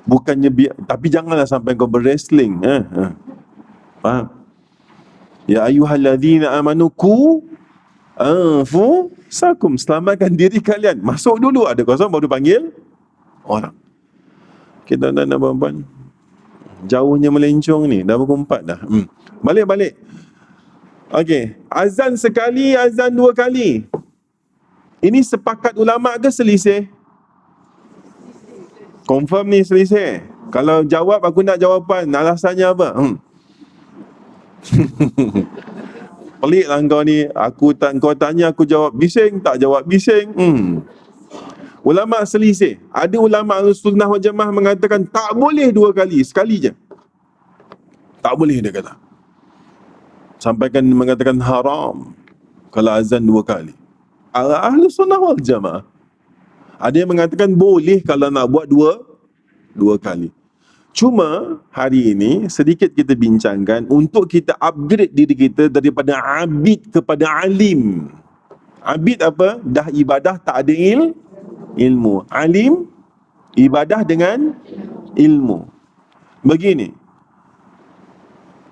Bukannya tapi janganlah sampai kau berwrestling. Faham? Ya ayyuhalladzina amanu ku anfusakum, selamatkan diri kalian. Masuk dulu, ada kosong baru panggil orang. Kita dan puan-puan, jauhnya melencong ni, dah pukul 4 dah. Balik. Okey, azan sekali, azan 2 kali. Ini sepakat ulama ke selisih? Confirm ni selisih. Kalau jawab, aku nak jawapan. Alasannya apa? Pelik lah kau ni. Kau tanya, aku jawab bising, tak jawab bising. Ulama selisih. Ada ulama Ahlussunnah wal Jamaah mengatakan tak boleh 2 kali, sekali je. Tak boleh, dia kata. Sampaikan mengatakan haram kalau azan 2 kali. Ahlussunnah wal Jamaah. Ada yang mengatakan boleh kalau nak buat dua kali. Cuma hari ini sedikit kita bincangkan untuk kita upgrade diri kita daripada abid kepada alim. Abid apa? Dah ibadah tak ada ilmu. Alim, ibadah dengan ilmu. Begini,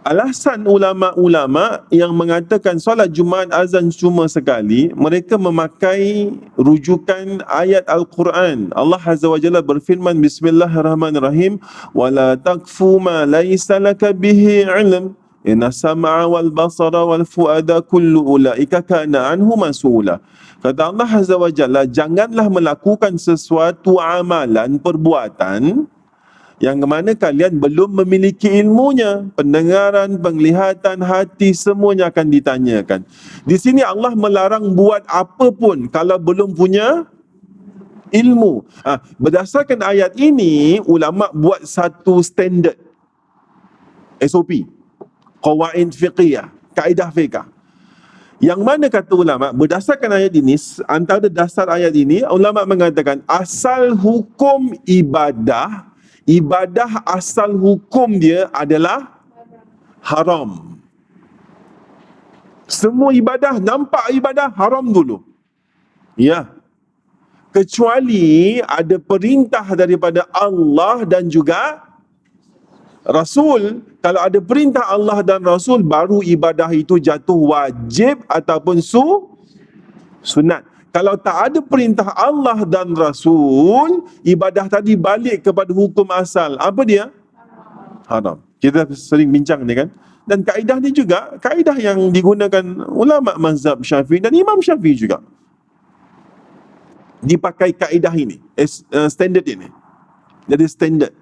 alasan ulama-ulama yang mengatakan solat Jumaat azan cuma sekali, mereka memakai rujukan ayat Al-Quran. Allah Azza wa Jalla berfirman, Bismillahirrahmanirrahim, wala taqfu ma laysa laka bihi ilm, inna sam'a wal basara wal fuada kullu ulaika kana anhu mas'ula. Kata Allah Azza wa Jalla, janganlah melakukan sesuatu amalan, perbuatan yang mana kalian belum memiliki ilmunya. Pendengaran, penglihatan, hati, semuanya akan ditanyakan. Di sini Allah melarang buat apa pun kalau belum punya ilmu. Berdasarkan ayat ini, ulama buat satu standard SOP, qawaid fiqhiyah, kaedah fiqh. Yang mana kata ulama, berdasarkan ayat ini, antara dasar ayat ini, ulama mengatakan asal hukum ibadah asal hukum dia adalah haram. Semua ibadah, nampak ibadah haram dulu. Ya. Kecuali ada perintah daripada Allah dan juga Rasul. Kalau ada perintah Allah dan Rasul, baru ibadah itu jatuh wajib ataupun sunat. Kalau tak ada perintah Allah dan Rasul, ibadah tadi balik kepada hukum asal. Apa dia? Haram. Kita sering bincang ni kan. Dan kaedah ni juga, kaedah yang digunakan ulama mazhab Syafi'i dan Imam Syafi'i juga. Dipakai kaedah ini, standard ini. Jadi standard.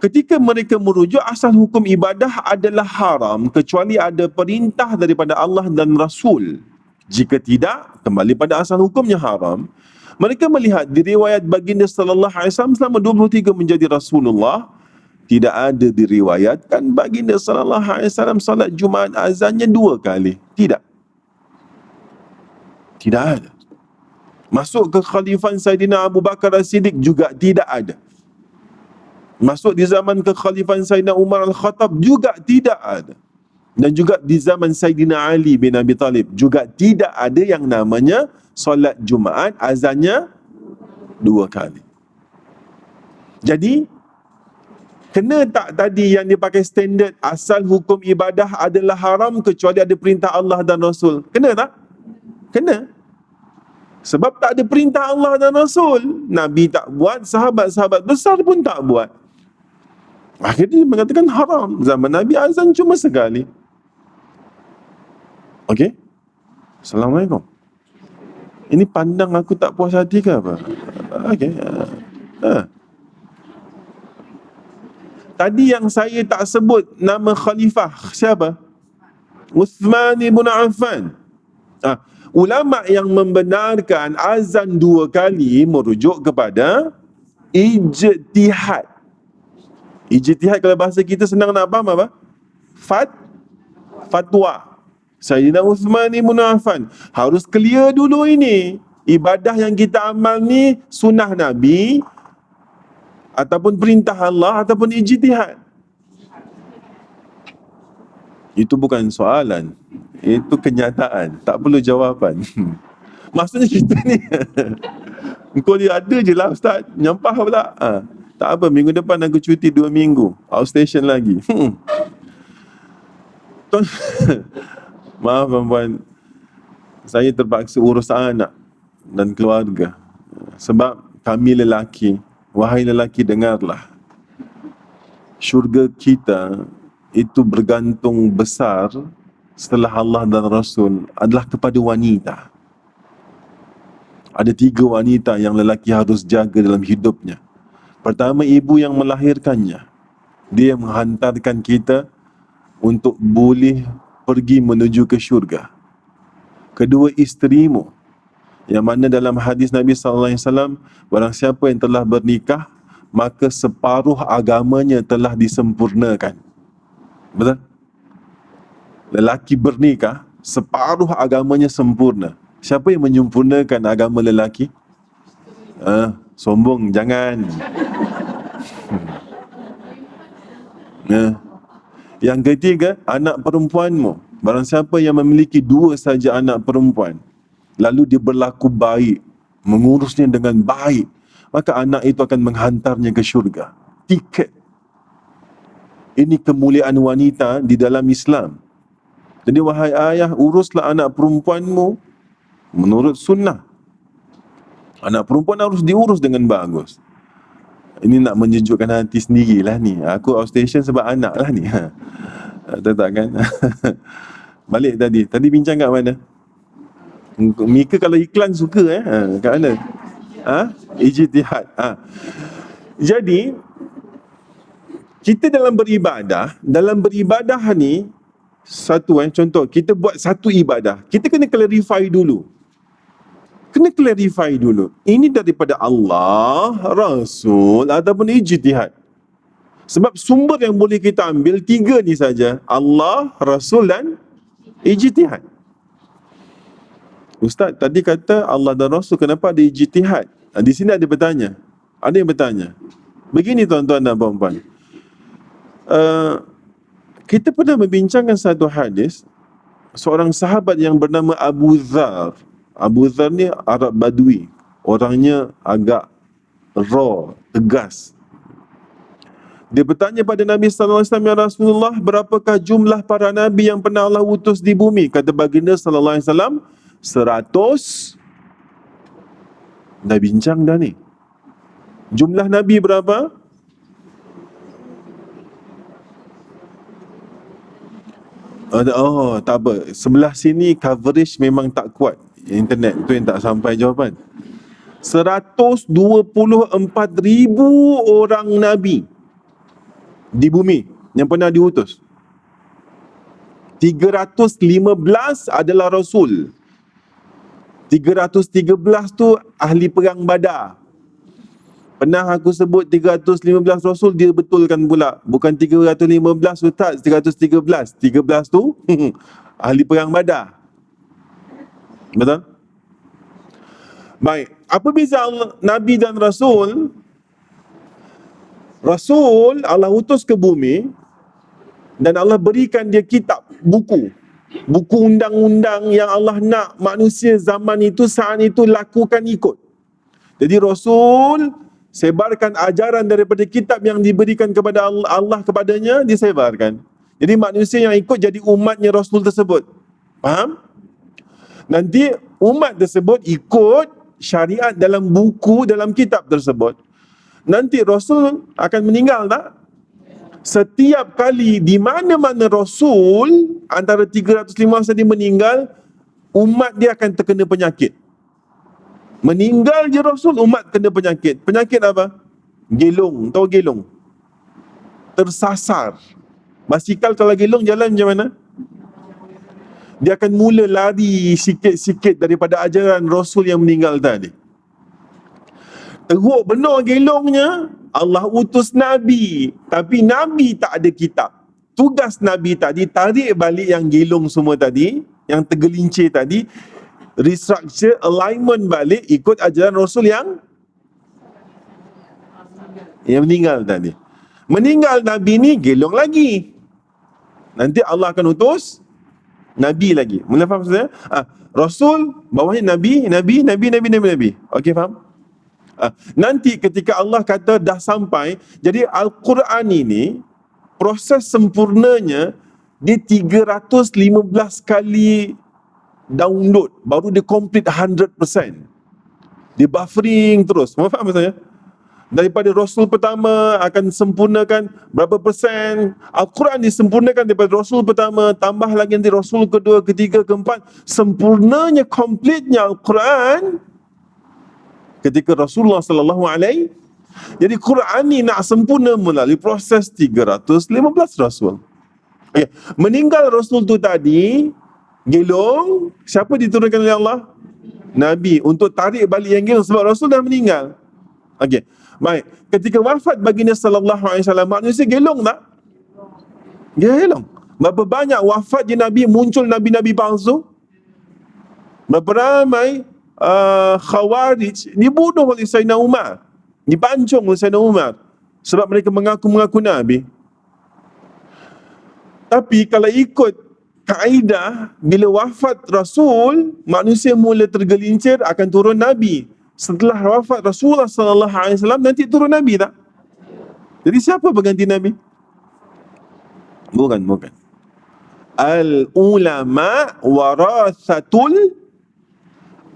ketika mereka merujuk asal hukum ibadah adalah haram kecuali ada perintah daripada Allah dan Rasul. Jika tidak, kembali pada asal hukumnya haram. Mereka melihat di riwayat baginda sallallahu alaihi wasallam selama 23 menjadi Rasulullah, tidak ada diriwayatkan baginda sallallahu alaihi wasallam salat Jumaat azannya 2 kali. Tidak ada. Masuk ke khalifan Saidina Abu Bakar As-Siddiq juga tidak ada. Masuk di zaman kekhalifan Saidina Umar Al-Khattab juga tidak ada. Dan juga di zaman Saidina Ali bin Abi Talib juga tidak ada yang namanya solat Jumaat azannya 2 kali. Jadi, kena tak tadi yang dipakai standard asal hukum ibadah adalah haram kecuali ada perintah Allah dan Rasul? Kena tak? Kena. Sebab tak ada perintah Allah dan Rasul, Nabi tak buat, sahabat-sahabat besar pun tak buat. Akhirnya dia mengatakan haram. Zaman Nabi azan cuma sekali. Okey? Assalamualaikum. Ini pandang aku tak puas hati ke apa? Okey. Tadi yang saya tak sebut nama khalifah, siapa? Uthman ibn Affan. Ulama yang membenarkan azan 2 kali merujuk kepada ijtihad. Ijtihad kalau bahasa kita senang nak faham apa? Fatwa. Sayyidina Uthman ibn Affan harus clear dulu ini. Ibadah yang kita amal ni sunnah Nabi ataupun perintah Allah ataupun ijtihad. Itu bukan soalan. Itu kenyataan. Tak perlu jawapan. Maksudnya kita ni kau dia ada je lah Ustaz. Nyampah pula. Tak apa, minggu depan aku cuti 2 minggu. Outstation lagi. Maaf puan-puan, saya terpaksa urus anak dan keluarga. Sebab kami lelaki, wahai lelaki dengarlah, syurga kita itu bergantung besar setelah Allah dan Rasul adalah kepada wanita. Ada 3 wanita yang lelaki harus jaga dalam hidupnya. Pertama, ibu yang melahirkannya. Dia yang menghantarkan kita untuk boleh pergi menuju ke syurga. Kedua, isterimu, yang mana dalam hadis Nabi SAW, barang siapa yang telah bernikah, maka separuh agamanya telah disempurnakan. Betul? Lelaki bernikah, separuh agamanya sempurna. Siapa yang menyempurnakan agama lelaki? Sombong, jangan. Yang ketiga, anak perempuanmu. Barang siapa yang memiliki 2 saja anak perempuan, lalu dia berlaku baik, mengurusnya dengan baik, maka anak itu akan menghantarnya ke syurga. Tiket. Ini kemuliaan wanita di dalam Islam. Jadi wahai ayah, uruslah anak perempuanmu menurut sunnah. Anak perempuan harus diurus dengan bagus. Ini nak menjejukkan hati sendirilah ni. Aku outstation sebab anak lah ni. Tak kan? Balik tadi. Tadi bincang kat mana? Mika kalau iklan suka kat mana? Ijtihad. Jadi kita dalam beribadah ni satu contoh, kita buat satu ibadah, kita kena clarify dulu. Ini daripada Allah, Rasul ataupun ijtihad. Sebab sumber yang boleh kita ambil 3 ni saja, Allah, Rasul dan ijtihad. Ustaz tadi kata Allah dan Rasul, kenapa ada ijtihad? Di sini ada bertanya. Ada yang bertanya. Begini tuan-tuan dan puan-puan. Kita pernah membincangkan satu hadis, seorang sahabat yang bernama Abu Dhar. Abu Dhar ni Arab Badui. Orangnya agak raw, tegas. Dia bertanya pada Nabi sallallahu alaihi wasallam, "Ya Rasulullah, berapakah jumlah para nabi yang pernah Allah utus di bumi?" Kata baginda sallallahu alaihi wasallam, 100. Dah bincang dah ni. Jumlah nabi berapa? Tak apa. Sebelah sini coverage memang tak kuat. Internet tu yang tak sampai jawapan. 124,000 orang nabi. di bumi yang pernah diutus. 315 adalah Rasul. 313 tu ahli perang Badar. Pernah aku sebut 315 Rasul, dia betulkan pula. Bukan 315 Ustaz, 313. 13 tu ahli perang Badar. Betul? Baik, apa beza Nabi dan Rasul? Rasul Allah utus ke bumi dan Allah berikan dia kitab, buku undang-undang yang Allah nak manusia zaman itu, saat itu lakukan, ikut. Jadi Rasul sebarkan ajaran daripada kitab yang diberikan kepada Allah kepadanya, disebarkan. Jadi manusia yang ikut jadi umatnya Rasul tersebut. Faham? Nanti umat tersebut ikut syariat dalam buku, dalam kitab tersebut. Nanti Rasul akan meninggal tak? Setiap kali di mana-mana Rasul antara 315 tadi meninggal, umat dia akan terkena penyakit. Meninggal je Rasul, umat kena penyakit. Penyakit apa? Gelong. Tahu gelong? Tersasar. Basikal kalau gelong jalan macam mana? Dia akan mula lari sikit-sikit daripada ajaran Rasul yang meninggal tadi. Teruk benar gelongnya, Allah utus Nabi. Tapi Nabi tak ada kitab. Tugas Nabi tadi, tarik balik yang gelong semua tadi, yang tergelincir tadi, restructure, alignment balik, ikut ajaran Rasul yang meninggal tadi. Meninggal Nabi ni, gelong lagi. Nanti Allah akan utus Nabi lagi. Mula faham maksudnya? Rasul, bawahnya Nabi. Okey, faham? Nanti ketika Allah kata dah sampai, jadi Al-Quran ini, proses sempurnanya, dia 315 kali download, baru dia complete 100%. Dia buffering terus. Faham maksudnya? Daripada Rasul pertama akan sempurnakan berapa persen. Al-Quran disempurnakan daripada Rasul pertama, tambah lagi nanti Rasul kedua, ketiga, keempat. Sempurnanya, completenya Al-Quran ketika Rasulullah sallallahu alaihi. Jadi Quran ni nak sempurna melalui proses 315 Rasul. Okay. Meninggal Rasul tu tadi, gelong, siapa diturunkan oleh Allah? Nabi, untuk tarik balik yang gelong sebab Rasul dah meninggal. Okey. Baik, ketika wafat baginda sallallahu alaihi wasallam, manusia gelong tak? Gelong. Berapa banyak wafat di Nabi, muncul nabi-nabi palsu? Berapa ramai Khawarij dibunuh oleh Sayyidina Umar, dipancung oleh Sayyidina Umar sebab mereka mengaku-mengaku Nabi. Tapi kalau ikut kaedah, bila wafat Rasul, manusia mula tergelincir, akan turun Nabi. Setelah wafat Rasulullah sallallahu alaihi wasallam, nanti turun Nabi tak? Jadi siapa pengganti Nabi? Bukan. Al-ulama warathatul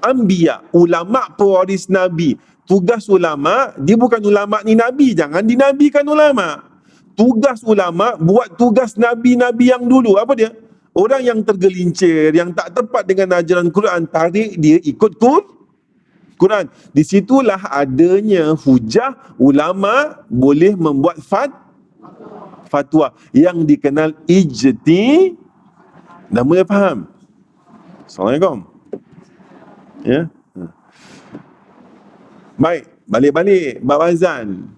anbiya. Ulama pewaris Nabi. Tugas ulama, dia bukan ulama ni Nabi. Jangan dinabikan ulama. Tugas ulama, buat tugas Nabi-Nabi yang dulu. Apa dia? Orang yang tergelincir, yang tak tepat dengan ajaran Quran, tarik dia ikut Quran. Di situlah adanya hujah ulama boleh membuat fatwa yang dikenal ijtihad. Dah mula faham? Assalamualaikum. Ya. Baik, balik bab azan.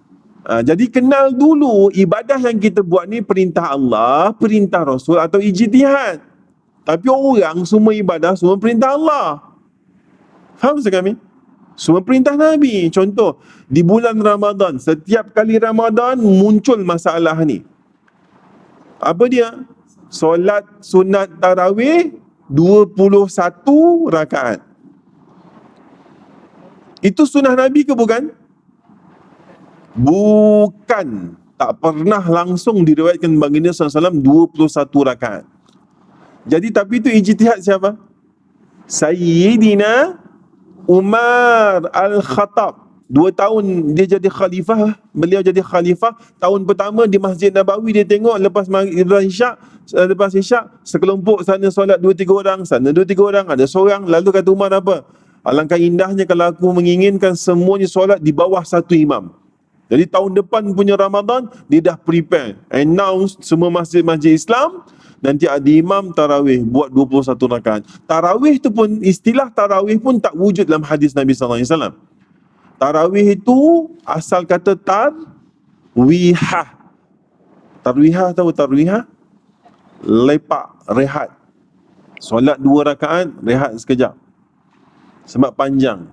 Jadi kenal dulu ibadah yang kita buat ni perintah Allah, perintah Rasul atau ijtihad. Tapi orang semua ibadah semua perintah Allah. Faham tak kami? Semua perintah Nabi. Contoh, di bulan Ramadan, setiap kali Ramadan muncul masalah ni. Apa dia? Solat sunat tarawih 21 rakaat. Itu sunnah Nabi ke bukan? Bukan. Tak pernah langsung diriwayatkan baginda SAW 21 rakaat. Jadi tapi itu ijtihad siapa? Sayyidina Umar Al-Khattab. 2 tahun dia jadi khalifah. Beliau jadi khalifah. Tahun pertama di Masjid Nabawi, dia tengok lepas isyak, sekelompok sana solat 2-3 orang, sana 2-3 orang, ada seorang. Lalu kata Umar apa? Alangkah indahnya kalau aku menginginkan semuanya solat di bawah satu imam. Jadi tahun depan punya Ramadan, dia dah prepare, announce semua masjid-masjid Islam, nanti ada imam tarawih buat 21 rakaat. Tarawih tu pun, istilah tarawih pun tak wujud dalam hadis Nabi SAW. Tarawih itu asal kata tarwihah. Tarwihah, tahu tarwihah? Lepak, rehat. Solat 2 rakaat, rehat sekejap. Sebab panjang.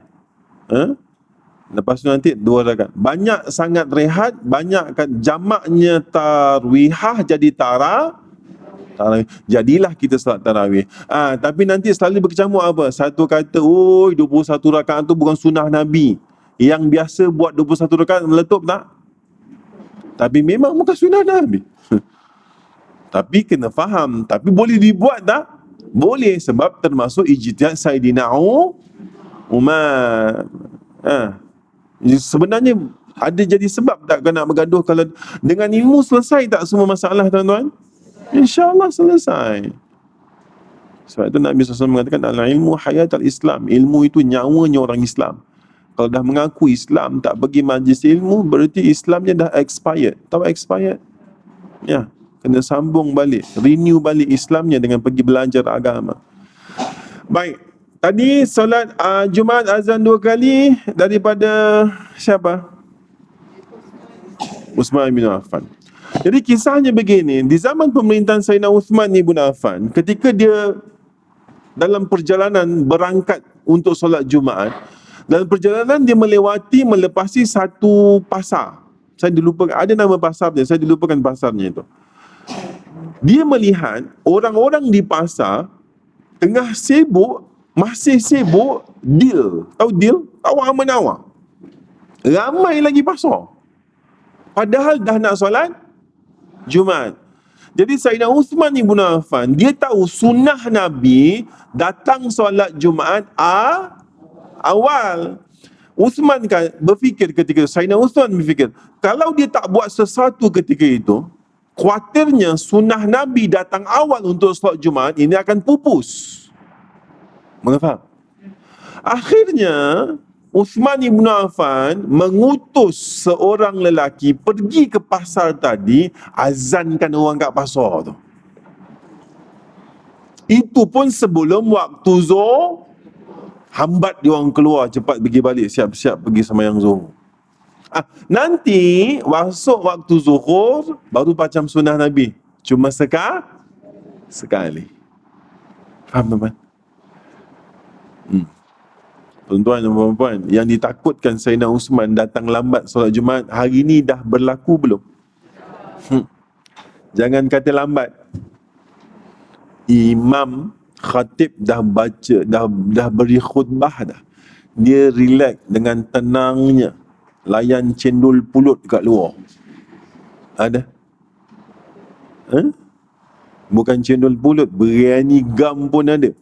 Lepas tu nanti 2 rakaat. Banyak sangat rehat, banyak kan jamaknya tarwihah jadi tarawih. Jadilah kita salat tarawih. Tapi nanti selalu berkecamuk apa? Satu kata, 21 rakaat tu bukan sunnah Nabi. Yang biasa buat 21 rakaat meletup tak? Tapi memang bukan sunnah Nabi. Tapi kena faham. Tapi boleh dibuat tak? Boleh, sebab termasuk ijtihad Saidina Umar. Sebenarnya ada jadi sebab tak kau nak bergaduh kalau dengan ilmu selesai tak semua masalah, tuan-tuan? InsyaAllah selesai. Sebab itu Nabi SAW mengatakan al-ilmu hayat al-Islam. Ilmu itu nyawanya orang Islam. Kalau dah mengaku Islam tak pergi majlis ilmu, berarti Islamnya dah expired. Tahu expired? Ya, kena sambung balik, renew balik Islamnya dengan pergi belajar agama. Baik, tadi solat Jumaat azan 2 kali daripada siapa? Uthman bin Affan. Jadi kisahnya begini, di zaman pemerintahan Sayyidina Uthman bin Affan, ketika dia dalam perjalanan berangkat untuk solat Jumaat, dalam perjalanan dia melepasi satu pasar. Saya dilupakan, ada nama pasarnya, saya dilupakan pasarnya itu. Dia melihat orang-orang di pasar tengah sibuk, masih sibuk deal. Tahu deal? Tawar-menawar. Ramai lagi pasar. Padahal dah nak solat Jumaat. Jadi Sayyidina Uthman ibn Affan, dia tahu sunnah Nabi datang solat Jumaat awal. Uthman kan berfikir ketika itu, Sayyidina Uthman berfikir, kalau dia tak buat sesuatu ketika itu, khawatirnya sunnah Nabi datang awal untuk solat Jumaat ini akan pupus. Mengapa? Akhirnya Uthman ibn Affan mengutus seorang lelaki pergi ke pasar tadi, azankan orang kat pasar tu. Itu pun sebelum waktu Zuhur, hambat dia orang keluar cepat pergi balik, siap-siap pergi sembahyang Zuhur. Nanti masuk waktu Zuhur baru macam sunnah Nabi, cuma sekali. Faham tuan-tuan? Tuan-tuan dan puan-puan, yang ditakutkan Sayyidina Uthman datang lambat solat Jumaat, hari ni dah berlaku belum? Jangan kata lambat. Imam khatib dah baca, dah beri khutbah dah. Dia relax dengan tenangnya, layan cendol pulut kat luar. Ada? Bukan cendol pulut, biryani gam pun ada.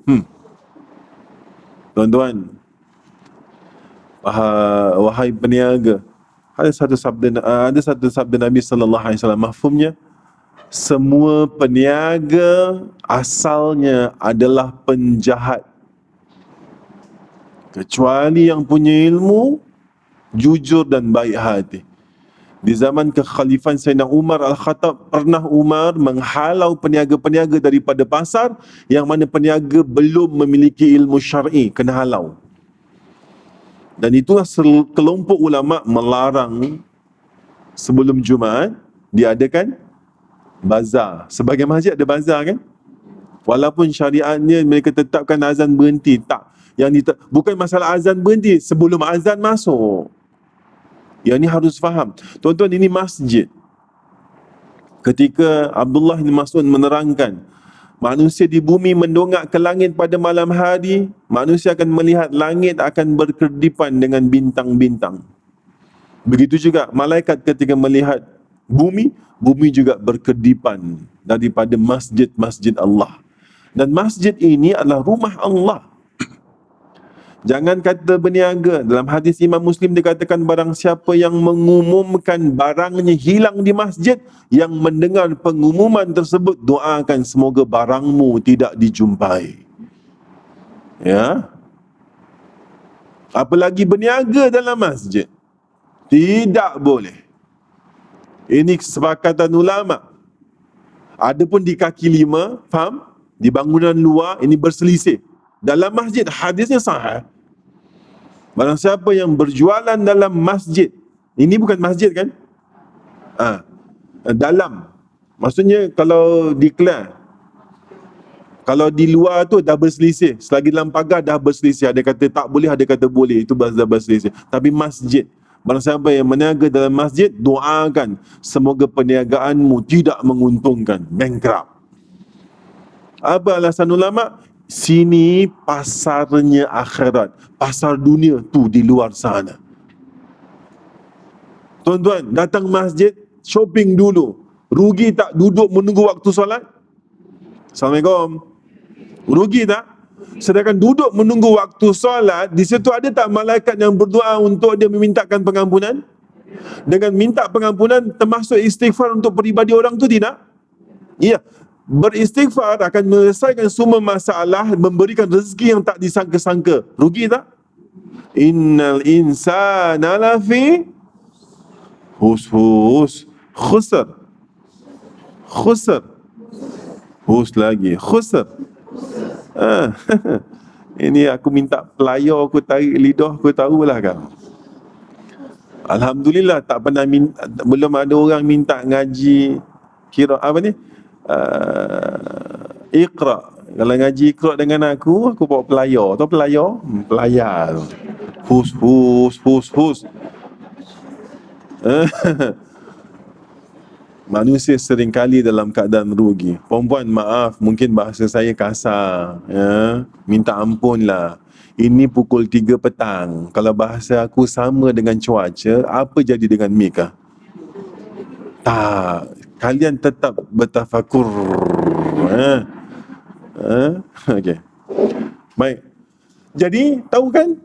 Tuan-tuan, wahai peniaga, ada satu sabda Nabi sallallahu alaihi wasallam, mafhumnya, semua peniaga asalnya adalah penjahat, kecuali yang punya ilmu, jujur dan baik hati. Di zaman kekhalifan Sayyidina Umar Al-Khattab, pernah Umar menghalau peniaga-peniaga daripada pasar yang mana peniaga belum memiliki ilmu syar'i, kena halau. Dan itulah kelompok ulama melarang sebelum Jumaat diadakan bazar. Sebagai masjid ada bazar kan? Walaupun syariatnya mereka tetapkan azan berhenti, tak. Bukan masalah azan berhenti, sebelum azan masuk. Yang ni harus faham. Tuan-tuan, ini masjid. Ketika Abdullah bin Mas'ud menerangkan, manusia di bumi mendongak ke langit pada malam hari, manusia akan melihat langit akan berkedipan dengan bintang-bintang. Begitu juga malaikat ketika melihat bumi, bumi juga berkedipan daripada masjid-masjid Allah. Dan masjid ini adalah rumah Allah. Jangan kata berniaga. Dalam hadis Imam Muslim dikatakan, barang siapa yang mengumumkan barangnya hilang di masjid, yang mendengar pengumuman tersebut, doakan semoga barangmu tidak dijumpai. Ya. Apalagi berniaga dalam masjid. Tidak boleh. Ini kesepakatan ulama. Adapun di kaki lima, faham? Di bangunan luar, ini berselisih. Dalam masjid, hadisnya sahih. Barang siapa yang berjualan dalam masjid, ini bukan masjid kan? Dalam. Maksudnya kalau declare, kalau di luar tu dah berselisih, selagi dalam pagar dah berselisih, ada kata tak boleh, ada kata boleh, itu dah berselisih. Tapi masjid, barang siapa yang meniaga dalam masjid, doakan semoga perniagaanmu tidak menguntungkan, bankrupt. Apa alasan ulama? Sini pasarnya akhirat, pasar dunia tu di luar sana. Tuan-tuan, datang masjid, shopping dulu. Rugi tak duduk menunggu waktu solat? Assalamualaikum. Rugi tak? Sedangkan duduk menunggu waktu solat, di situ ada tak malaikat yang berdoa untuk dia memintakan pengampunan? Dengan minta pengampunan termasuk istighfar untuk peribadi orang tu tidak? Ya. Beristighfar akan menyelesaikan semua masalah, memberikan rezeki yang tak disangka-sangka. Rugi tak? Innal insana lafi khusr. Hus lagi, khusr. Ini aku minta pelayar, aku tarik lidah, aku tahulah kan. Alhamdulillah tak pernah belum ada orang minta ngaji kira apa ni? Iqra. Kalau ngaji Iqra dengan aku bawa pelayar. Tahu pelayar? Pelayar. Hus. Manusia seringkali dalam keadaan rugi. Perempuan, maaf, mungkin bahasa saya kasar, ya. Minta ampunlah. Ini pukul 3 petang. Kalau bahasa aku sama dengan cuaca, apa jadi dengan Mika? Tak. Kalian tetap bertafakur. Okey. Baik. Jadi, tahu kan?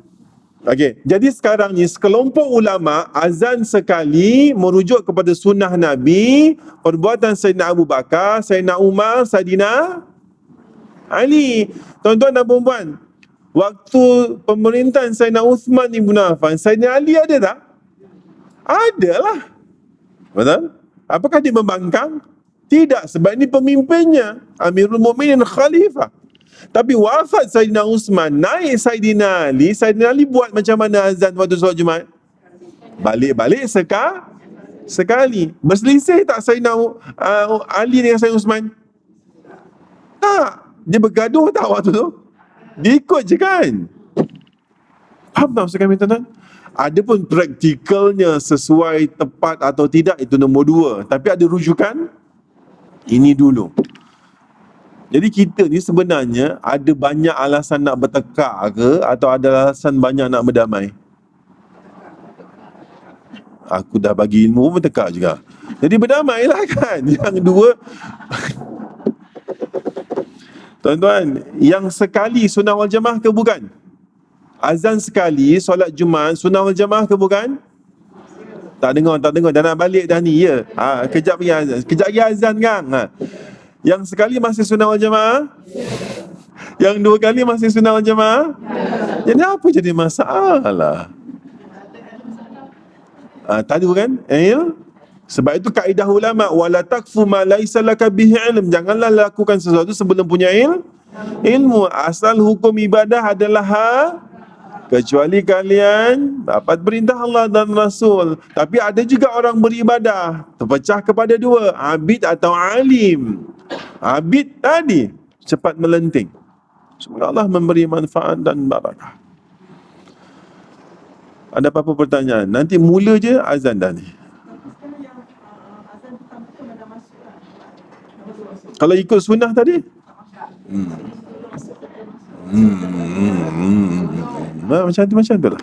Okey. Jadi sekarang ni sekelompok ulama azan sekali merujuk kepada sunnah Nabi, perbuatan Sayyidina Abu Bakar, Sayyidina Umar, Sayyidina Ali. Tuan-tuan dan puan-puan, waktu pemerintahan Sayyidina Uthman ibn Affan, Sayyidina Ali ada tak? Adalah. Betul? Apakah dia membangkang? Tidak, sebab ini pemimpinnya, Amirul Mukminin, khalifah. Tapi wafat Sayyidina Uthman, naik Sayyidina Ali buat macam mana azan waktu solat Jumaat? Balik-balik sekali. Berselisih tak Sayyidina Ali dengan Sayyidina Uthman? Tak. Dia bergaduh tak waktu tu? Dia ikut je kan? Faham tak maksud kami, tuan-tuan? Adapun praktikalnya sesuai, tepat atau tidak, itu nombor 2. Tapi ada rujukan, ini dulu. Jadi kita ni sebenarnya ada banyak alasan nak bertekak ke, atau ada alasan banyak nak berdamai? Aku dah bagi ilmu pun bertekak juga. Jadi berdamailah kan. Yang 2, tuan-tuan, yang sekali sunnah wal jamaah ke bukan? Azan sekali, solat Jumaat, sunnah wal jamaah ke bukan? Tak dengar, dah nak balik dah ni, ya. Kejap lagi azan kan? Yang sekali masih sunnah wal jamaah? Yang 2 kali masih sunnah wal jamaah? Jadi apa jadi masalah? Tadi kan? Sebab itu kaedah ulama, wala takfu ma laisa laka bihi ilm. Janganlah lakukan sesuatu sebelum punya ilmu. Asal hukum ibadah adalah kecuali kalian dapat perintah Allah dan Rasul. Tapi ada juga orang beribadah terpecah kepada 2, abid atau alim. Abid tadi cepat melenting. Semoga Allah memberi manfaat dan barakah. Ada apa-apa pertanyaan? Nanti mula je azan dah ni. Kalau ikut sunnah tadi, macam tu lah.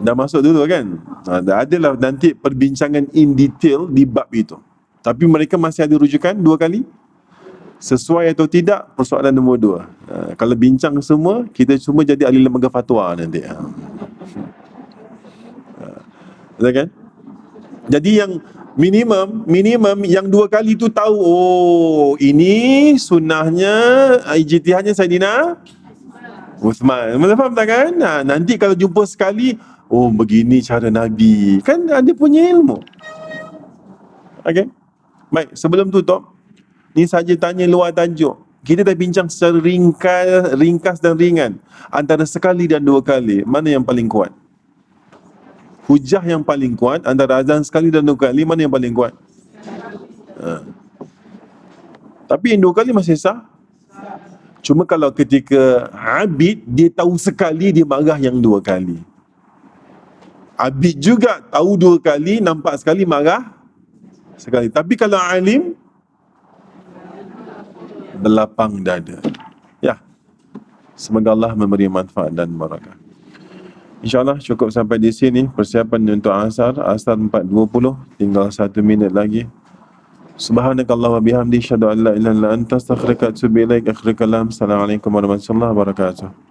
Dah masuk dulu kan? Adalah nanti perbincangan in detail di bab itu. Tapi mereka masih ada rujukan 2 kali. Sesuai atau tidak, persoalan nombor 2. Kalau bincang semua, kita semua jadi ahli lembaga fatwa nanti. Betul kan? Jadi yang minimum yang 2 kali tu tahu, oh ini sunnahnya, ijtihadnya Saidina Uthman. Faham tak kan? Nanti kalau jumpa sekali, oh begini cara Nabi. Kan ada punya ilmu. Okay. Baik, sebelum tutup, ni saja tanya luar tajuk. Kita dah bincang secara ringkas dan ringan. Antara sekali dan dua kali, mana yang paling kuat? Hujah yang paling kuat antara azan sekali dan dua kali, mana yang paling kuat? Tapi yang dua kali masih sah. Cuma kalau ketika abid, dia tahu sekali, dia marah yang dua kali. Abid juga tahu dua kali, nampak sekali, marah sekali. Tapi kalau alim, berlapang dada. Ya. Semoga Allah memberi manfaat dan barakah. InsyaAllah cukup sampai di sini persiapan untuk asar 4:20, tinggal 1 minit lagi. Subhanakallah wa bihamdi, syahadu an la ilaha illa anta, astaghfiruka wa atubu ilaik. Akhir kalam. Assalamualaikum warahmatullahi wabarakatuh.